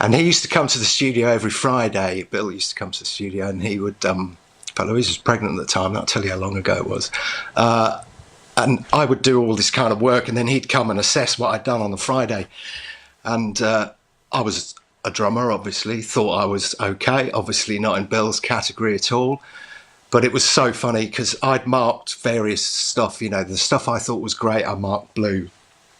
and he used to come to the studio every Friday. Bill used to come to the studio, and he would, Louise was pregnant at the time, I'll tell you how long ago it was, and I would do all this kind of work, and then he'd come and assess what I'd done on the Friday, and I was a drummer, obviously, thought I was okay, obviously not in Bill's category at all. But it was so funny because I'd marked various stuff, the stuff I thought was great, I marked blue.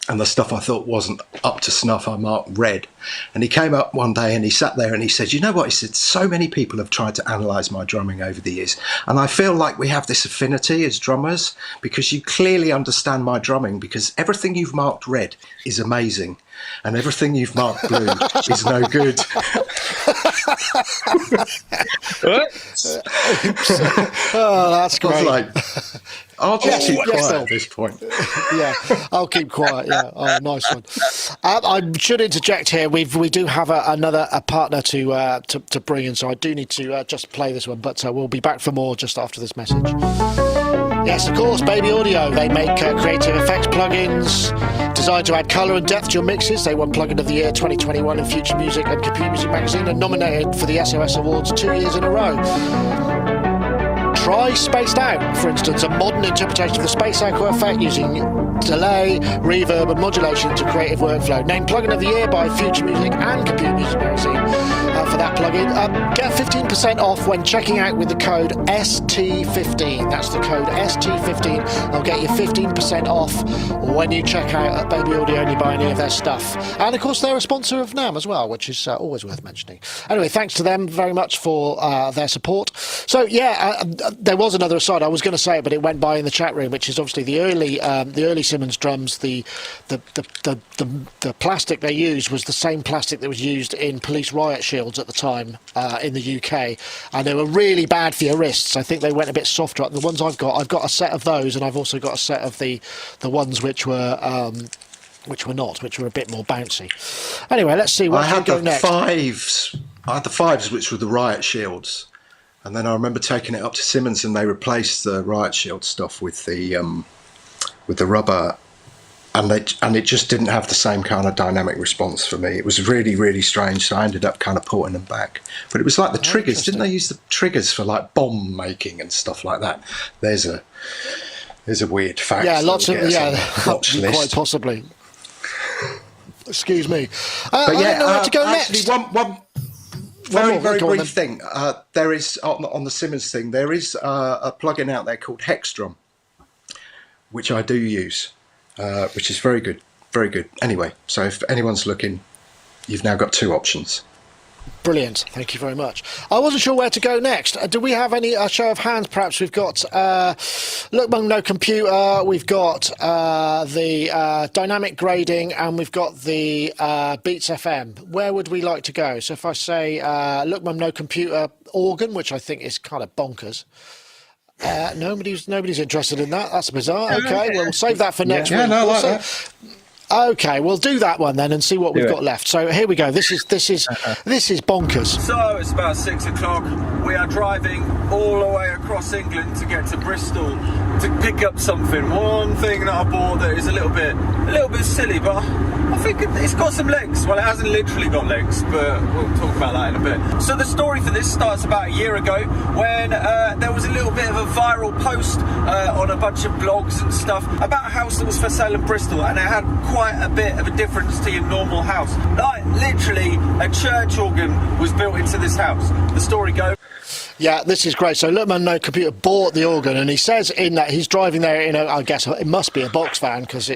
And the stuff I thought wasn't up to snuff, I marked red. And he came up one day and he sat there and he said, you know what? He said, so many people have tried to analyse my drumming over the years. And I feel like we have this affinity as drummers because you clearly understand my drumming because everything you've marked red is amazing. And everything you've marked blue is no good. Oh, that's great. I'll just keep quiet Phil. at this point. Yeah, I'll keep quiet. Yeah, oh, nice one. I should interject here. We do have another partner to bring in, so I do need to just play this one. But we'll be back for more just after this message. Yes, of course, Baby Audio. They make creative effects plugins designed to add colour and depth to your mixes. They won Plugin of the Year 2021 in Future Music and Computer Music Magazine and nominated for the SOS Awards 2 years in a row. Try Spaced Out, for instance, a modern interpretation of the Space Echo effect using delay, reverb and modulation to creative workflow. Named Plugin of the Year by Future Music and Computer Music Magazine for that plugin. Get 15% off when checking out with the code ST15. That's the code ST15. They'll get you 15% off when you check out at Baby Audio and you buy any of their stuff. And of course, they're a sponsor of NAMM as well, which is always worth mentioning. Anyway, thanks to them very much for their support. So yeah, there was another aside. I was going to say it, but it went by in the chat room, which is obviously the early Simmons drums. The plastic they used was the same plastic that was used in police riot shields at the time in the UK, and they were really bad for your wrists. I think they went a bit softer. The ones I've got a set of those, and I've also got a set of the ones which were not, which were a bit more bouncy. Anyway, let's see where we go next. I had the fives, which were the riot shields, and then I remember taking it up to Simmons, and they replaced the riot shield stuff with the rubber, and it just didn't have the same kind of dynamic response for me. It was really, really strange, so I ended up kind of porting them back. But it was like the triggers. Didn't they use the triggers for like bomb making and stuff like that? There's a weird fact. Yeah, lots of watch list. Quite possibly. Excuse me. But yeah, I don't know where to go actually, next. very brief thing. There is on the Simmons thing. There is a plugin out there called Hexdrum, which I do use, which is very good, very good. Anyway, so if anyone's looking, you've now got two options. Brilliant, thank you very much. I wasn't sure where to go next. Do we have any show of hands? Perhaps we've got Look Mum No Computer, we've got the dynamic grading, and we've got the Beats FM. Where would we like to go? So if I say Look Mum No Computer organ, which I think is kind of bonkers. Nobody's interested in that. That's bizarre. Okay, well, we'll save that for next week. Yeah, no, I like that. Okay, we'll do that one then and see what we've got left. So here we go. This is bonkers. So it's about 6 o'clock. We are driving all the way across England to get to Bristol to pick up something. One thing that I bought that is a little bit silly, but I think it's got some legs. Well, it hasn't literally got legs, but we'll talk about that in a bit. So the story for this starts about a year ago when there was a little bit of a viral post on a bunch of blogs and stuff about a house that was for sale in Bristol, and it had quite a bit of a difference to your normal house. Like literally a church organ was built into this house. The story goes. Yeah, this is great. So Look Mum No Computer bought the organ, and he says in that he's driving there in I guess it must be a box van, because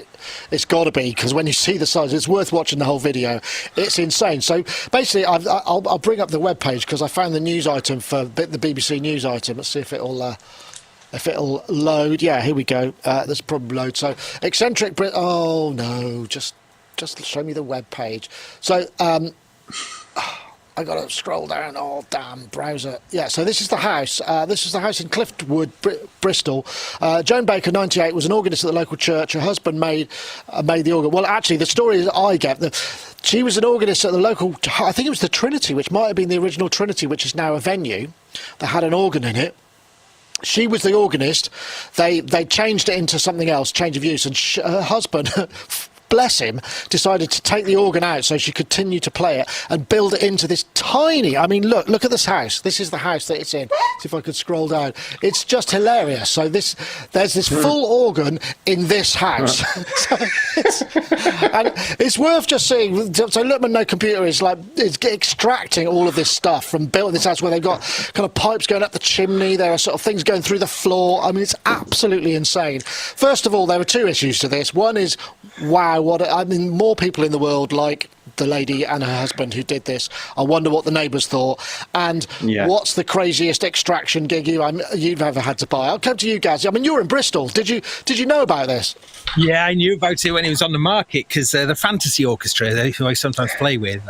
it's got to be, because when you see the size, it's worth watching the whole video. It's insane. So basically, I'll bring up the webpage because I found the news item for the BBC news item. Let's see if it'll load. Yeah, here we go. There's probably load. So eccentric Brit. Oh no, just show me the web page. So I got to scroll down. Oh damn, browser. Yeah. So this is the house. This is the house in Cliftwood, Bristol. Joan Baker, 98, was an organist at the local church. Her husband made the organ. Well, actually, the story that I get she was an organist at the local. I think it was the Trinity, which might have been the original Trinity, which is now a venue that had an organ in it. She was the organist. They changed it into something else, change of use, and her husband, bless him, decided to take the organ out so she could continue to play it and build it into this tiny. I mean, look at this house. This is the house that it's in. See if I could scroll down. It's just hilarious. So there's this full organ in this house. And it's worth just seeing. So Look Mum No Computer is extracting all of this stuff from building this house, where they've got kind of pipes going up the chimney. There are sort of things going through the floor. I mean, it's absolutely insane. First of all, there are two issues to this. One is, wow, more people in the world like the lady and her husband who did this. I wonder what the neighbours thought. And what's the craziest extraction gig you've ever had to buy? I'll come to you guys. I mean, you're in Bristol. Did you know about this? Yeah, I knew about it when it was on the market, because the Fantasy Orchestra, who I sometimes play with,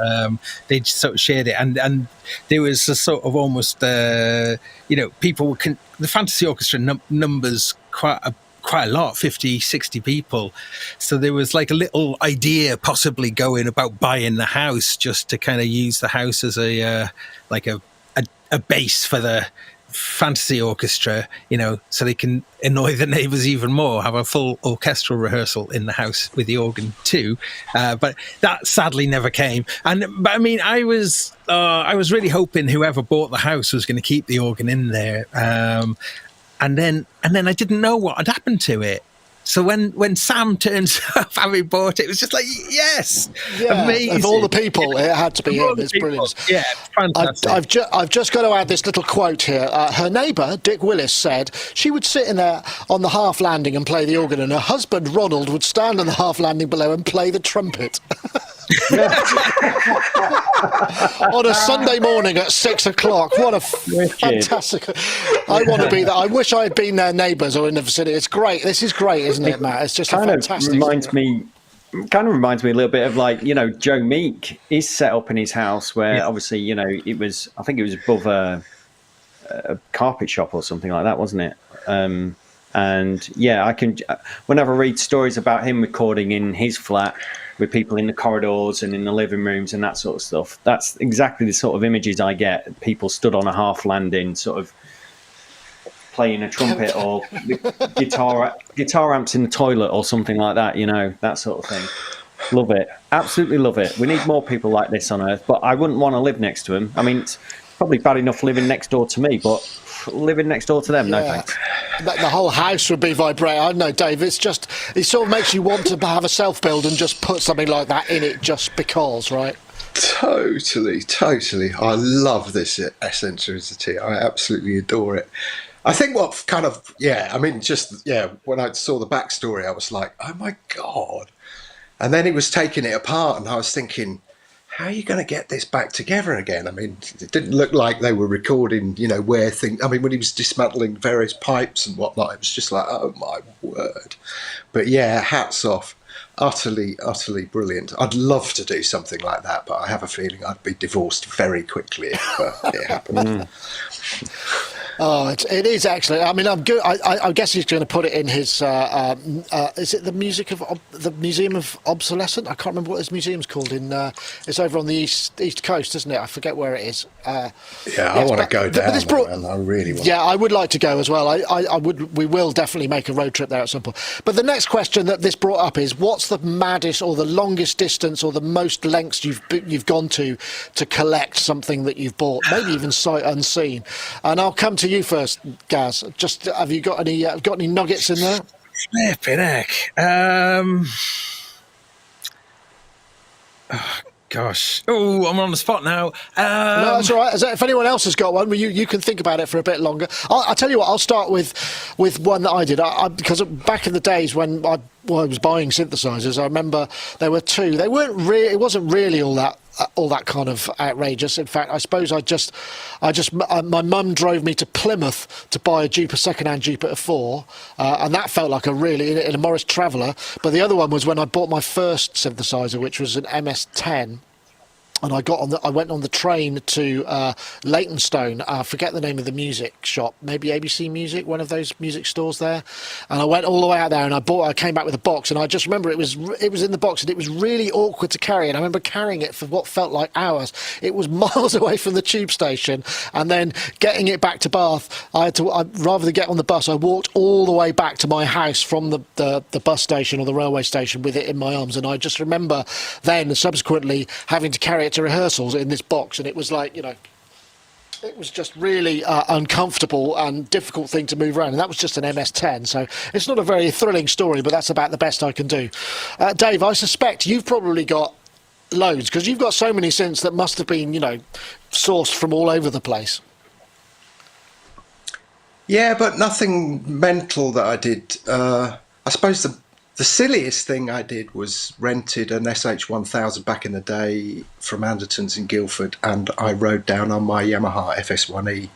they sort of shared it, and there was a sort of almost, people the Fantasy Orchestra numbers quite a quite a lot, 50, 60 people. So there was like a little idea possibly going about buying the house just to kind of use the house as a base for the fantasy orchestra, so they can annoy the neighbors even more, have a full orchestral rehearsal in the house with the organ too. But that sadly never came. But I mean, I was really hoping whoever bought the house was going to keep the organ in there. And then I didn't know what had happened to it. So when Sam turns up having bought it, it was just like, yes, amazing. Of all the people, it had to be him. It's brilliant. Yeah, fantastic. I've just got to add this little quote here. Her neighbour, Dick Willis, said she would sit in there on the half landing and play the organ, and her husband, Ronald, would stand on the half landing below and play the trumpet. On a Sunday morning at 6 o'clock. What a fantastic. I want to be there. I wish I had been their neighbours or in the vicinity. It's great. This is great, isn't it, Matt? It's just fantastic. Reminds me a little bit of like, Joe Meek is set up in his house where obviously, I think it was above a carpet shop or something like that, wasn't it? And yeah, whenever I read stories about him recording in his flat with people in the corridors and in the living rooms and that sort of stuff, that's exactly the sort of images I get. People stood on a half landing, sort of playing a trumpet or guitar amps in the toilet or something like that, that sort of thing. Love it. Absolutely love it. We need more people like this on Earth, but I wouldn't want to live next to him. I mean, it's probably bad enough living next door to me, but living next door to them, no thanks. The whole house would be vibrating. I don't know, Dave. It sort of makes you want to have a self-build and just put something like that in it just because, right? Totally. I love this eccentricity. I absolutely adore it. I think when I saw the backstory, I was like, oh my God. And then he was taking it apart and I was thinking, how are you going to get this back together again? I mean, it didn't look like they were recording, where things... I mean, when he was dismantling various pipes and whatnot, it was just like, oh, my word. But, yeah, hats off. Utterly brilliant. I'd love to do something like that, but I have a feeling I'd be divorced very quickly if it happened. Oh, it is actually. I mean, I'm good. I guess he's going to put it in his. Is it the Museum of Obsolescence? I can't remember what this museum's called. It's over on the east coast, isn't it? I forget where it is. I want to go down. I really want. Yeah, I would like to go as well. I would. We will definitely make a road trip there at some point. But the next question that this brought up is, what's the maddest or the longest distance or the most lengths you've gone to collect something that you've bought, maybe even sight unseen? And I'll come to you first, Gaz. Just have you got any nuggets in there? Flipping heck. Oh, gosh. Oh, I'm on the spot now. No, that's all right. If anyone else has got one, you can think about it for a bit longer. I'll tell you what. I'll start with one that I did. Because back in the days when I was buying synthesizers, I remember there were two. They weren't really. It wasn't really all that kind of outrageous. In fact, I suppose my mum drove me to Plymouth to buy a second-hand Jupiter 4, and that felt like in a Morris Traveller. But the other one was when I bought my first synthesizer, which was an MS-10. And I went on the train to Leytonstone. I forget the name of the music shop. Maybe ABC Music, one of those music stores there. And I went all the way out there, and I came back with a box. And I just remember it was in the box, and it was really awkward to carry. And I remember carrying it for what felt like hours. It was miles away from the tube station, and then getting it back to Bath. Rather than get on the bus, I walked all the way back to my house from the bus station or the railway station with it in my arms. And I just remember then subsequently having to carry it to rehearsals in this box, and it was like, it was just really uncomfortable and difficult thing to move around, and that was just an MS-10, so it's not a very thrilling story, but that's about the best I can do. Dave, I suspect you've probably got loads, because you've got so many synths that must have been, sourced from all over the place. Yeah, but nothing mental that I did. I suppose the silliest thing I did was rented an SH1000 back in the day from Anderton's in Guildford, and I rode down on my Yamaha FS1E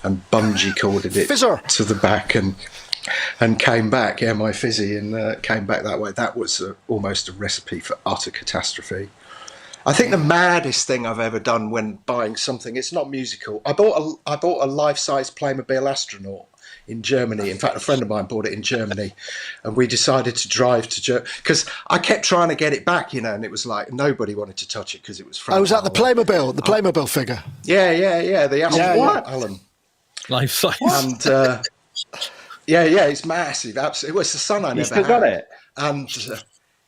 and bungee corded it to the back and came back. Yeah, my Fizzy, and came back that way. That was almost a recipe for utter catastrophe. I think the maddest thing I've ever done when buying something, it's not musical. I bought a life-size Playmobil astronaut in Germany. In fact, a friend of mine bought it in Germany, and we decided to drive to Germany because I kept trying to get it back, and it was like nobody wanted to touch it because it was fragile. Oh, was that the Playmobil figure? Yeah, the Alan. Life size. And yeah, it's massive. Absolutely, it was the son I never still had. got it? And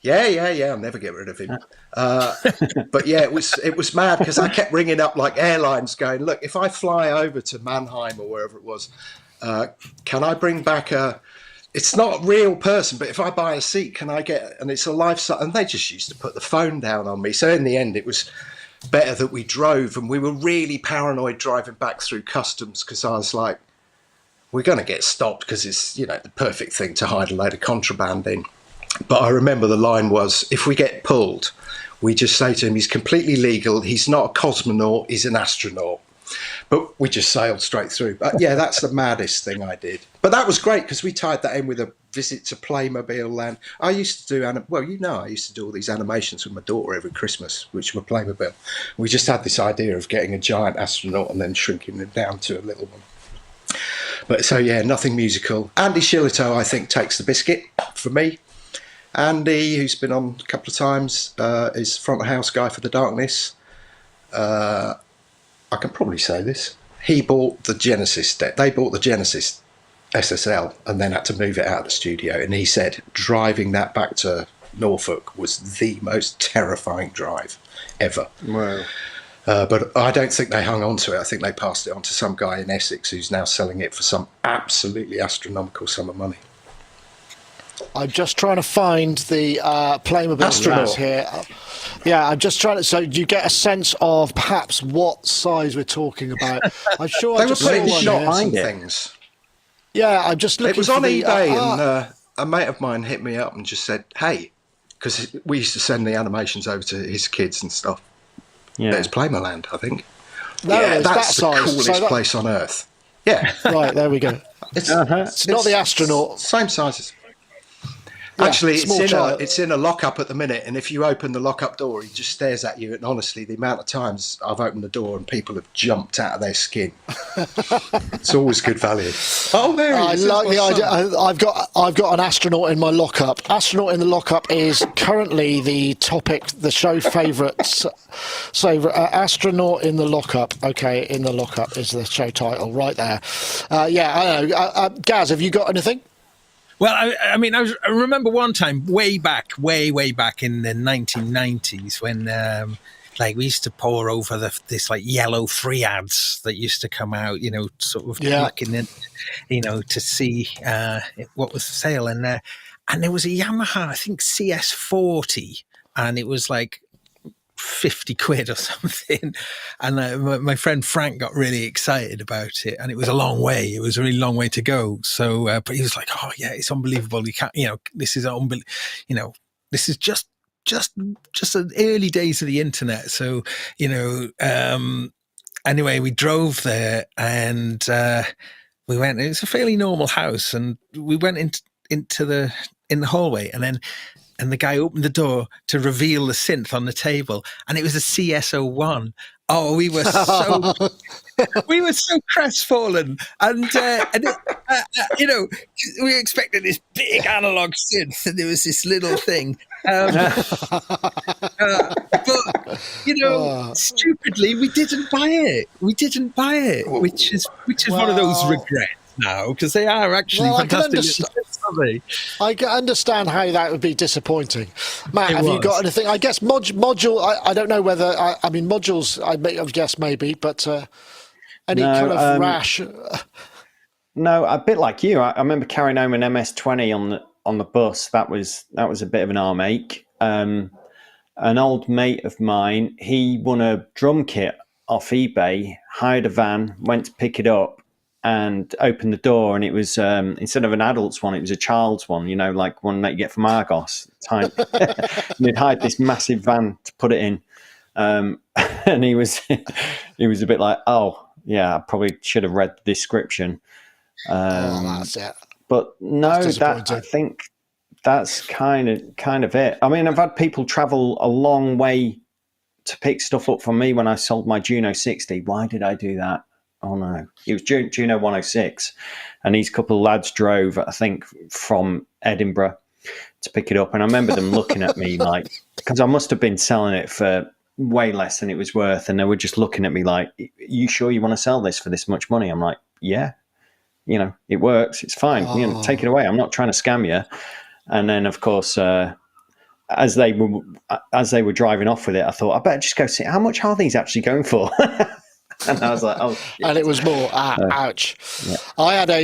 yeah, I'll never get rid of him. But yeah, it was mad because I kept ringing up like airlines, going, look, if I fly over to Mannheim or wherever it was, can I bring back it's not a real person, but if I buy a seat, can I get? And it's a life size. And they just used to put the phone down on me. So in the end, it was better that we drove, and we were really paranoid driving back through customs because I was like, we're going to get stopped because it's, the perfect thing to hide a load of contraband in. But I remember the line was, if we get pulled, we just say to him, he's completely legal. He's not a cosmonaut. He's an astronaut. But we just sailed straight through. But yeah, that's the maddest thing I did. But that was great because we tied that in with a visit to Playmobil Land. I used to do, I used to do all these animations with my daughter every Christmas, which were Playmobil. We just had this idea of getting a giant astronaut and then shrinking him down to a little one. But so yeah, nothing musical. Andy Shillito, I think, takes the biscuit for me. Andy, who's been on a couple of times, is front of house guy for The Darkness. I can probably say this. He bought the Genesis deck. They bought the Genesis SSL and then had to move it out of the studio. And he said driving that back to Norfolk was the most terrifying drive ever. Wow. But I don't think they hung on to it. I think they passed it on to some guy in Essex who's now selling it for some absolutely astronomical sum of money. I'm just trying to find the Playmobil astronaut here. Yeah, I'm just trying to. So, do you get a sense of perhaps what size we're talking about? I'm sure they I just were putting saw one shots and here. things. Yeah, I'm just looking. It was for on the, eBay, and a mate of mine hit me up and just said, "Hey," because we used to send the animations over to his kids and stuff. Yeah, there's Playmoland, I think. No, yeah, it's that's that the size. coolest place on earth. Yeah, right there we go. It's not the astronaut. Same sizes. Yeah, actually, it's in a lockup at the minute, and if you open the lockup door, he just stares at you. And honestly, the amount of times I've opened the door and people have jumped out of their skin, it's always good value. Oh, there he is. I like the idea. I've got an astronaut in my lockup. Astronaut in the lockup is currently the topic, the show favourite. So, astronaut in the lockup. Okay, in the lockup is the show title right there. Yeah, I know. Gaz, have you got anything? Well, I mean, I remember one time way back in the 1990s when, we used to pore over this like yellow free ads that used to come out, sort of looking in, to see what was for sale, and there was a Yamaha, I think CS40, and it was like 50 quid or something, and my friend Frank got really excited about it, and it was a long way. It was a really long way to go. So, but he was like, "Oh yeah, it's unbelievable. You can't, this is unbelievable. This is just the early days of the internet." So, anyway, we drove there, and we went. It was a fairly normal house, and we went in the hallway, and the guy opened the door to reveal the synth on the table, and it was a CS01. Oh, we were so crestfallen, and we expected this big analog synth, and there was this little thing. But stupidly, we didn't buy it. Which is one of those regrets now, because they are actually fantastic. I can understand how that would be disappointing. Matt, have you got anything? I guess module. I don't know whether. I mean, modules. I guess maybe, but any kind of rash. No, a bit like you. I remember carrying home an MS-20 on the bus. That was a bit of an arm ache. An old mate of mine, he won a drum kit off eBay, hired a van, went to pick it up, and opened the door, and it was instead of an adult's one, it was a child's one, like one that you get from Argos type. And they'd hired this massive van to put it in, and he was a bit like, "Oh yeah, I probably should have read the description." That's it. But no, I think that's kind of it. I mean, I've had people travel a long way to pick stuff up from me when I sold my Juno 60. Why did I do that? oh no, it was Juno 106, and these couple of lads drove, I think, from Edinburgh to pick it up, and I remember them looking at me like, because I must have been selling it for way less than it was worth, and they were just looking at me like, you sure you want to sell this for this much money? I'm like, yeah, it works, it's fine, take it away, I'm not trying to scam you. And then of course as they were driving off with it, I thought I better just go see how much are these actually going for. And I was like, oh shit. And it was more ouch. Yeah. I had a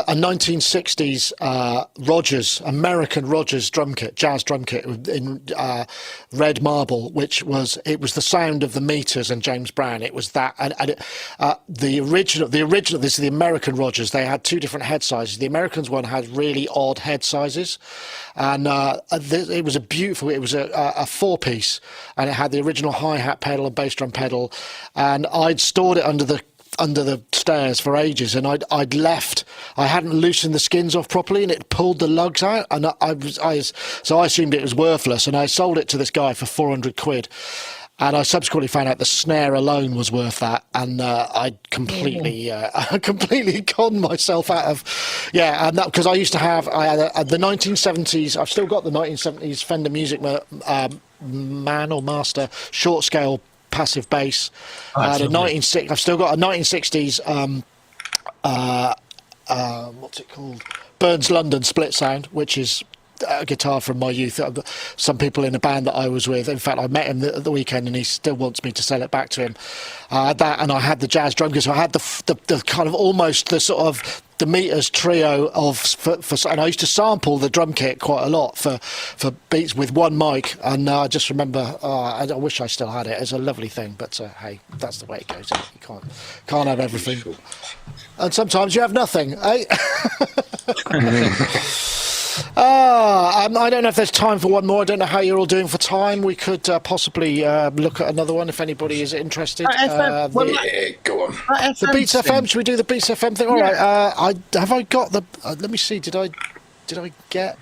1960s American Rogers drum kit, jazz drum kit in red marble, which was the sound of the Meters and James Brown. It was that, and the original. This is the American Rogers. They had two different head sizes. The Americans one had really odd head sizes, and it was a beautiful. It was a 4-piece, and it had the original hi-hat pedal and bass drum pedal, and I'd stored it under the stairs for ages, and I hadn't loosened the skins off properly, and it pulled the lugs out, and so I assumed it was worthless, and I sold it to this guy for 400 quid. And I subsequently found out the snare alone was worth that, and I completely conned myself out of, and that because I had the 1970s. I've still got the 1970s Fender Music Man or Master short scale passive bass. I've still got a 1960s what's it called, Burns London split sound, which is a guitar from my youth. Some people in a band that I was with, in fact I met him at the weekend, and he still wants me to sell it back to him. That, and I had the jazz drum kit, so I had the kind of almost the sort of the Meters trio and I used to sample the drum kit quite a lot for beats with one mic, and I just remember I wish I still had it. It's a lovely thing, but hey, that's the way it goes. You can't have everything, and sometimes you have nothing, eh? I don't know if there's time for one more. I don't know how you're all doing for time. We could possibly look at another one if anybody is interested. Go on. The Beats FM. Should we do the Beats FM thing? All right. Have I got the? Let me see. Did I get?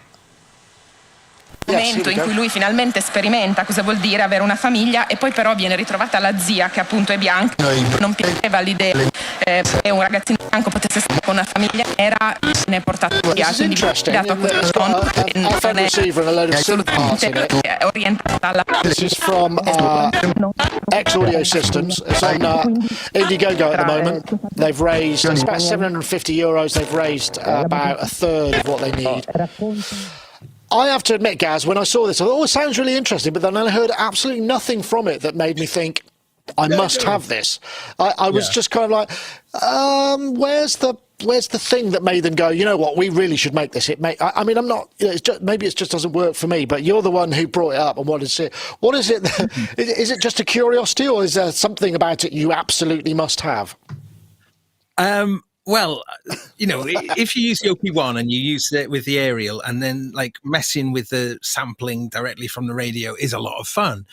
Momento in cui lui finalmente sperimenta cosa vuol dire avere una famiglia, e poi però viene ritrovata la zia che appunto è bianca, non piaceva l'idea che un ragazzino bianco potesse stare con una famiglia nera, ne è portato via, quindi dato a questo sconto non è assolutamente orientata alla... This is from X Audio Systems. It's on Indiegogo at the moment. They've raised, it's about €750. They've raised about a third of what they need. I have to admit, Gaz, when I saw this, I thought, it sounds really interesting, but then I heard absolutely nothing from it that made me think, I must have this. I was just kind of like, where's the thing that made them go, you know what, we really should make this. I mean, I'm not, maybe it just doesn't work for me, but you're the one who brought it up and wanted to see it. What is it? Is it just a curiosity, or is there something about it you absolutely must have? Well, if you use the OP1 and you use it with the aerial, and then like messing with the sampling directly from the radio is a lot of fun.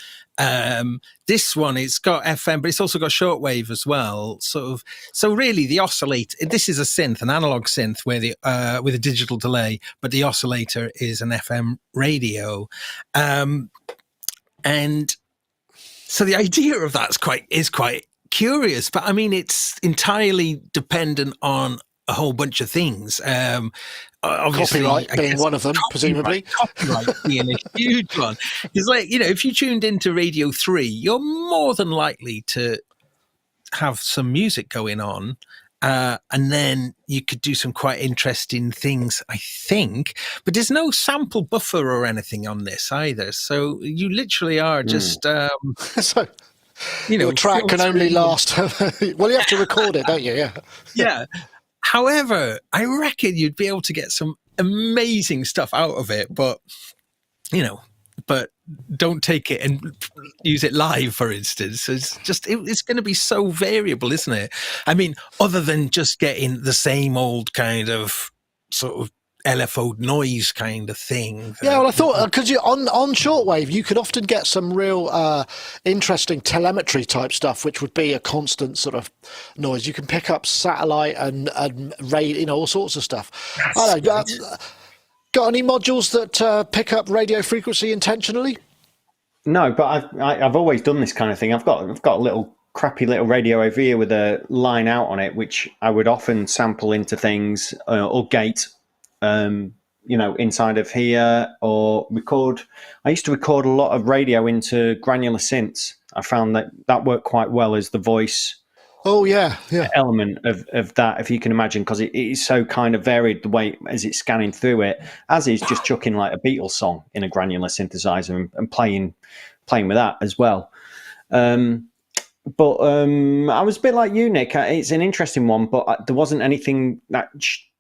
This one, it's got FM, but it's also got shortwave as well. So really the oscillator, this is a synth, an analog synth with a digital delay, but the oscillator is an FM radio. And so the idea of that is quite curious, but I mean, it's entirely dependent on a whole bunch of things. Obviously, copyright being one of them, presumably. Copyright being a huge one. It's like, if you tuned into Radio 3, you're more than likely to have some music going on. And then you could do some quite interesting things, I think. But there's no sample buffer or anything on this either. So you literally are just... Your track can only last. Well, you have to record it, don't you? Yeah. Yeah. However, I reckon you'd be able to get some amazing stuff out of it, but don't take it and use it live, for instance. It's going to be so variable, isn't it? I mean, other than just getting the same old kind of sort of LFO noise kind of thing. Yeah, well, I thought because on shortwave you could often get some real interesting telemetry type stuff, which would be a constant sort of noise. You can pick up satellite and radio, all sorts of stuff. I don't know, got any modules that pick up radio frequency intentionally? No, but I've always done this kind of thing. I've got a little crappy little radio over here with a line out on it, which I would often sample into things or gate, inside of here, or record. I used to record a lot of radio into granular synths. I found that worked quite well as the voice. Oh yeah. Element of that, if you can imagine, because it is so kind of varied the way as it's scanning through it, as is just chucking like a Beatles song in a granular synthesizer and playing with that as well. But I was a bit like you, Nick. It's an interesting one, but there wasn't anything that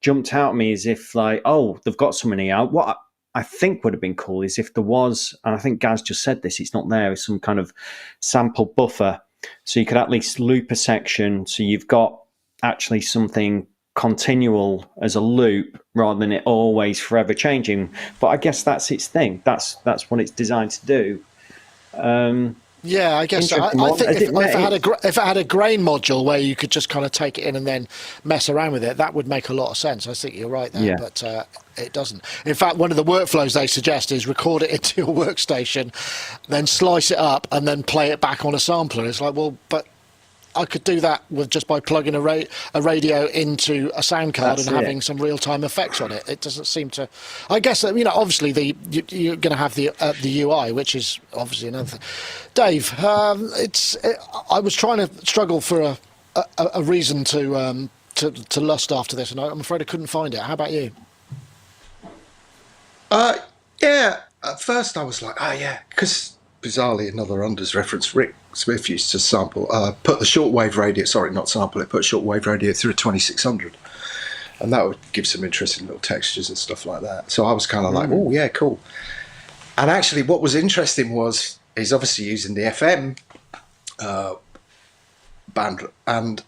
jumped out at me as if like, oh, they've got something here. What I think would have been cool is if there was, and I think Gaz just said this, it's not there, it's some kind of sample buffer. So you could at least loop a section, so you've got actually something continual as a loop rather than it always forever changing. But I guess that's its thing. That's what it's designed to do. Yeah, I guess so. I think if it had a grain module where you could just kind of take it in and then mess around with it, that would make a lot of sense. I think you're right there, but it doesn't. In fact, one of the workflows they suggest is record it into your workstation, then slice it up, and then play it back on a sampler. It's like, well, but I could do that with just by plugging a radio into a sound card and having some real-time effects on it. It doesn't seem to. I guess obviously you're going to have the UI, which is obviously another thing. Dave, I was trying to struggle for a reason to lust after this, and I'm afraid I couldn't find it. How about you? Yeah. At first, I was like, oh yeah, because bizarrely another Unders reference. Rick Smith used to sample, put the shortwave radio. Sorry, not sample it. Put shortwave radio through a 2600, and that would give some interesting little textures and stuff like that. So I was kind of like, oh yeah, cool. And actually, what was interesting was he's obviously using the FM band, and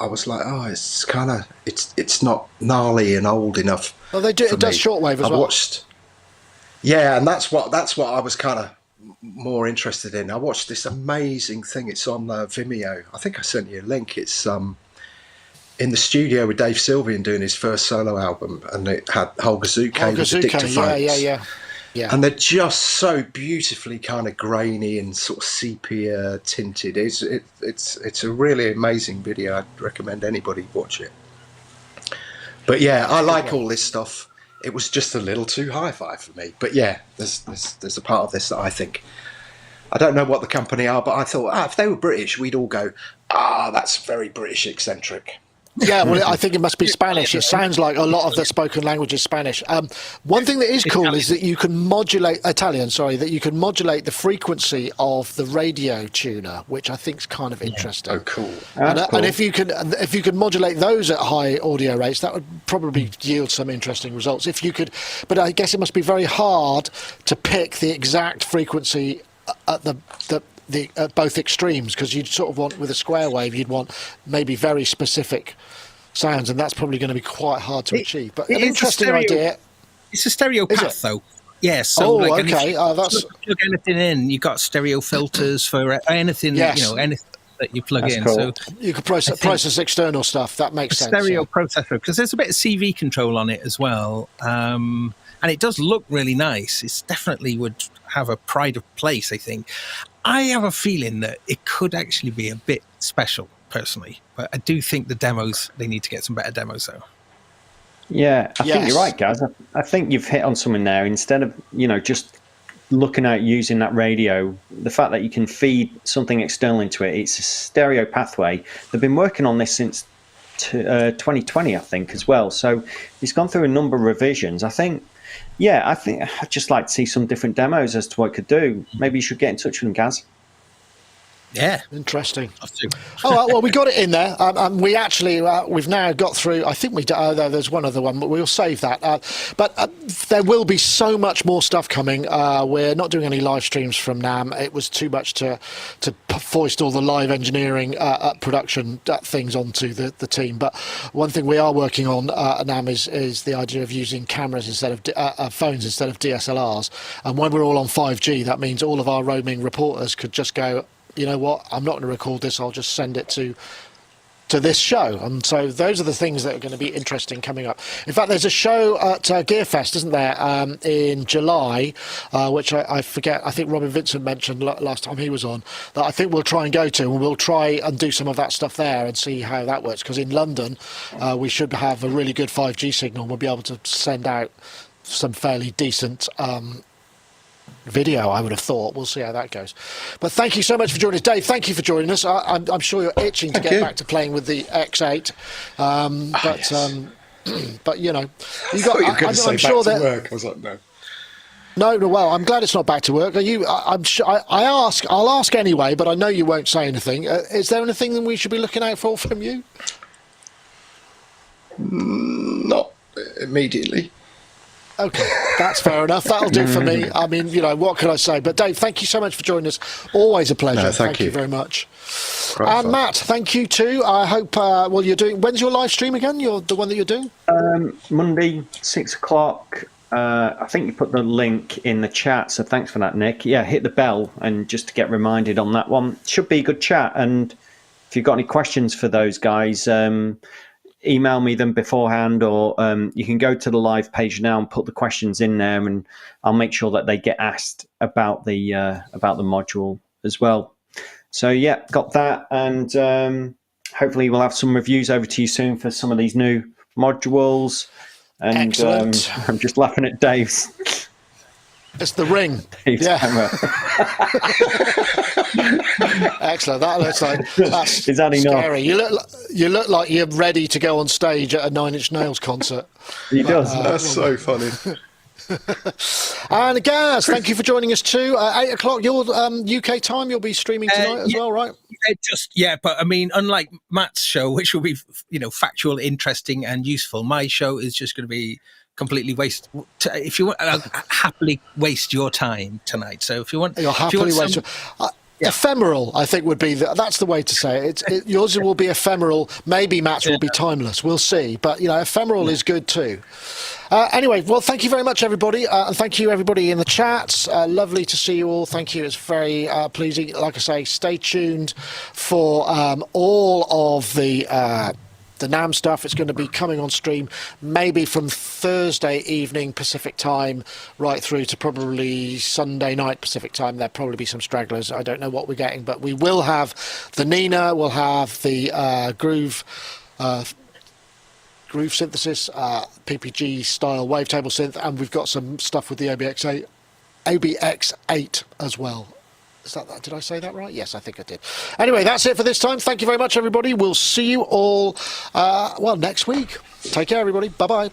I was like, oh, it's kind of it's not gnarly and old enough. Well, it does shortwave as well. Yeah, and that's what I was kind of more interested in. I watched this amazing thing. It's on Vimeo. I think I sent you a link. It's in the studio with Dave Sylvian doing his first solo album, and it had Holger Zuke with the dictaphones. Yeah. And they're just so beautifully kind of grainy and sort of sepia tinted. It's a really amazing video. I'd recommend anybody watch it. But yeah, I like all this stuff. It was just a little too hi-fi for me. But yeah, there's a part of this that I think, I don't know what the company are, but I thought, if they were British, we'd all go, that's very British eccentric. Yeah, well, I think it must be Spanish. It sounds like a lot of the spoken language is Spanish. One thing that is cool is that you can modulate that you can modulate the frequency of the radio tuner, which I think is kind of interesting. Oh, cool. And if you could modulate those at high audio rates, that would probably yield some interesting results. If you could, but I guess it must be very hard to pick the exact frequency at at both extremes, because you'd sort of want, with a square wave, you'd want maybe very specific sounds, and that's probably going to be quite hard to achieve. But an interesting idea. It's a stereo path, though. Yeah. So okay. That's plug anything in. You've got stereo filters for anything. Anything that you plug in. Cool. So you could process external stuff. That makes sense. Stereo processor, because there's a bit of CV control on it as well, and it does look really nice. It's definitely would have a pride of place, I think. I have a feeling that it could actually be a bit special, personally. But I do think they need to get some better demos, though. Yeah, I think you're right, guys. I think you've hit on something there. Instead of, just looking at using that radio, the fact that you can feed something external into it, it's a stereo pathway. They've been working on this since 2020, I think, as well. So it's gone through a number of revisions. I think I'd just like to see some different demos as to what it could do. Maybe you should get in touch with them, Gaz. Yeah, interesting. All right, well, we got it in there. We actually we've now got through. I think there's one other one, but we'll save that. But there will be so much more stuff coming. We're not doing any live streams from NAMM. It was too much to foist all the live engineering production things onto the team. But one thing we are working on at NAMM is the idea of using cameras instead of phones instead of DSLRs. And when we're all on 5G, that means all of our roaming reporters could just go, you know what, I'm not going to record this, I'll just send it to to this show, and so those are the things that are going to be interesting coming up. In fact, there's a show at Gearfest, isn't there, in July, which I forget. I think Robin Vincent mentioned last time he was on that I think we'll try and go to, and we'll try and do some of that stuff there and see how that works. Because in London, we should have a really good 5G signal. We'll be able to send out some fairly decent video, I would have thought. We'll see how that goes. But thank you so much for joining us, Dave. Thank you for joining us. I'm sure you're itching to get back to playing with the X8. But you know, you got. I'm sure that. Work. I was like, no. No. Well, I'm glad it's not back to work. Are you? I'm sure. I'll ask anyway. But I know you won't say anything. Is there anything that we should be looking out for from you? Not immediately. Okay, that's fair enough. That'll do for me. I mean, you know, what can I say? But Dave, thank you so much for joining us. Always a pleasure. No, thank you very much. Great and fun. Matt, thank you too. I hope. Well, you're doing. When's your live stream again? The one that you're doing? Monday, 6 o'clock. I think you put the link in the chat, so thanks for that, Nick. Yeah, hit the bell and just to get reminded on that one. Should be a good chat. And if you've got any questions for those guys, email me them beforehand, or you can go to the live page now and put the questions in there, and I'll make sure that they get asked about the module as well. So yeah, got that, and hopefully we'll have some reviews over to you soon for some of these new modules. And excellent. I'm just laughing at Dave's. It's the ring. Dave's camera. Excellent. That looks like that's Is that scary. enough? You look like you're ready to go on stage at a Nine Inch Nails concert. He does. That's so funny. And Gaz, thank you for joining us too. 8 o'clock your UK time. You'll be streaming tonight as well, right? But I mean, unlike Matt's show, which will be factual, interesting, and useful, my show is just going to be completely waste. If you want, I'll happily waste your time tonight. So if you want, you'll happily waste. Ephemeral, I think, would be that's the way to say it. Yours will be ephemeral. Maybe Matt's will be timeless. We'll see. But ephemeral is good too. Anyway, well, thank you very much, everybody, and thank you, everybody in the chats. Lovely to see you all. Thank you. It's very pleasing. Like I say, stay tuned for all of the NAMM stuff. It's going to be coming on stream maybe from Thursday evening Pacific time right through to probably Sunday night Pacific time. There'll probably be some stragglers. I don't know what we're getting, but we will have the Nina, we'll have the Groove synthesis, PPG style wavetable synth, and we've got some stuff with the OBX8 as well. Did I say that right? Yes, I think I did. Anyway, that's it for this time. Thank you very much, everybody. We'll see you all, next week. Take care, everybody. Bye-bye.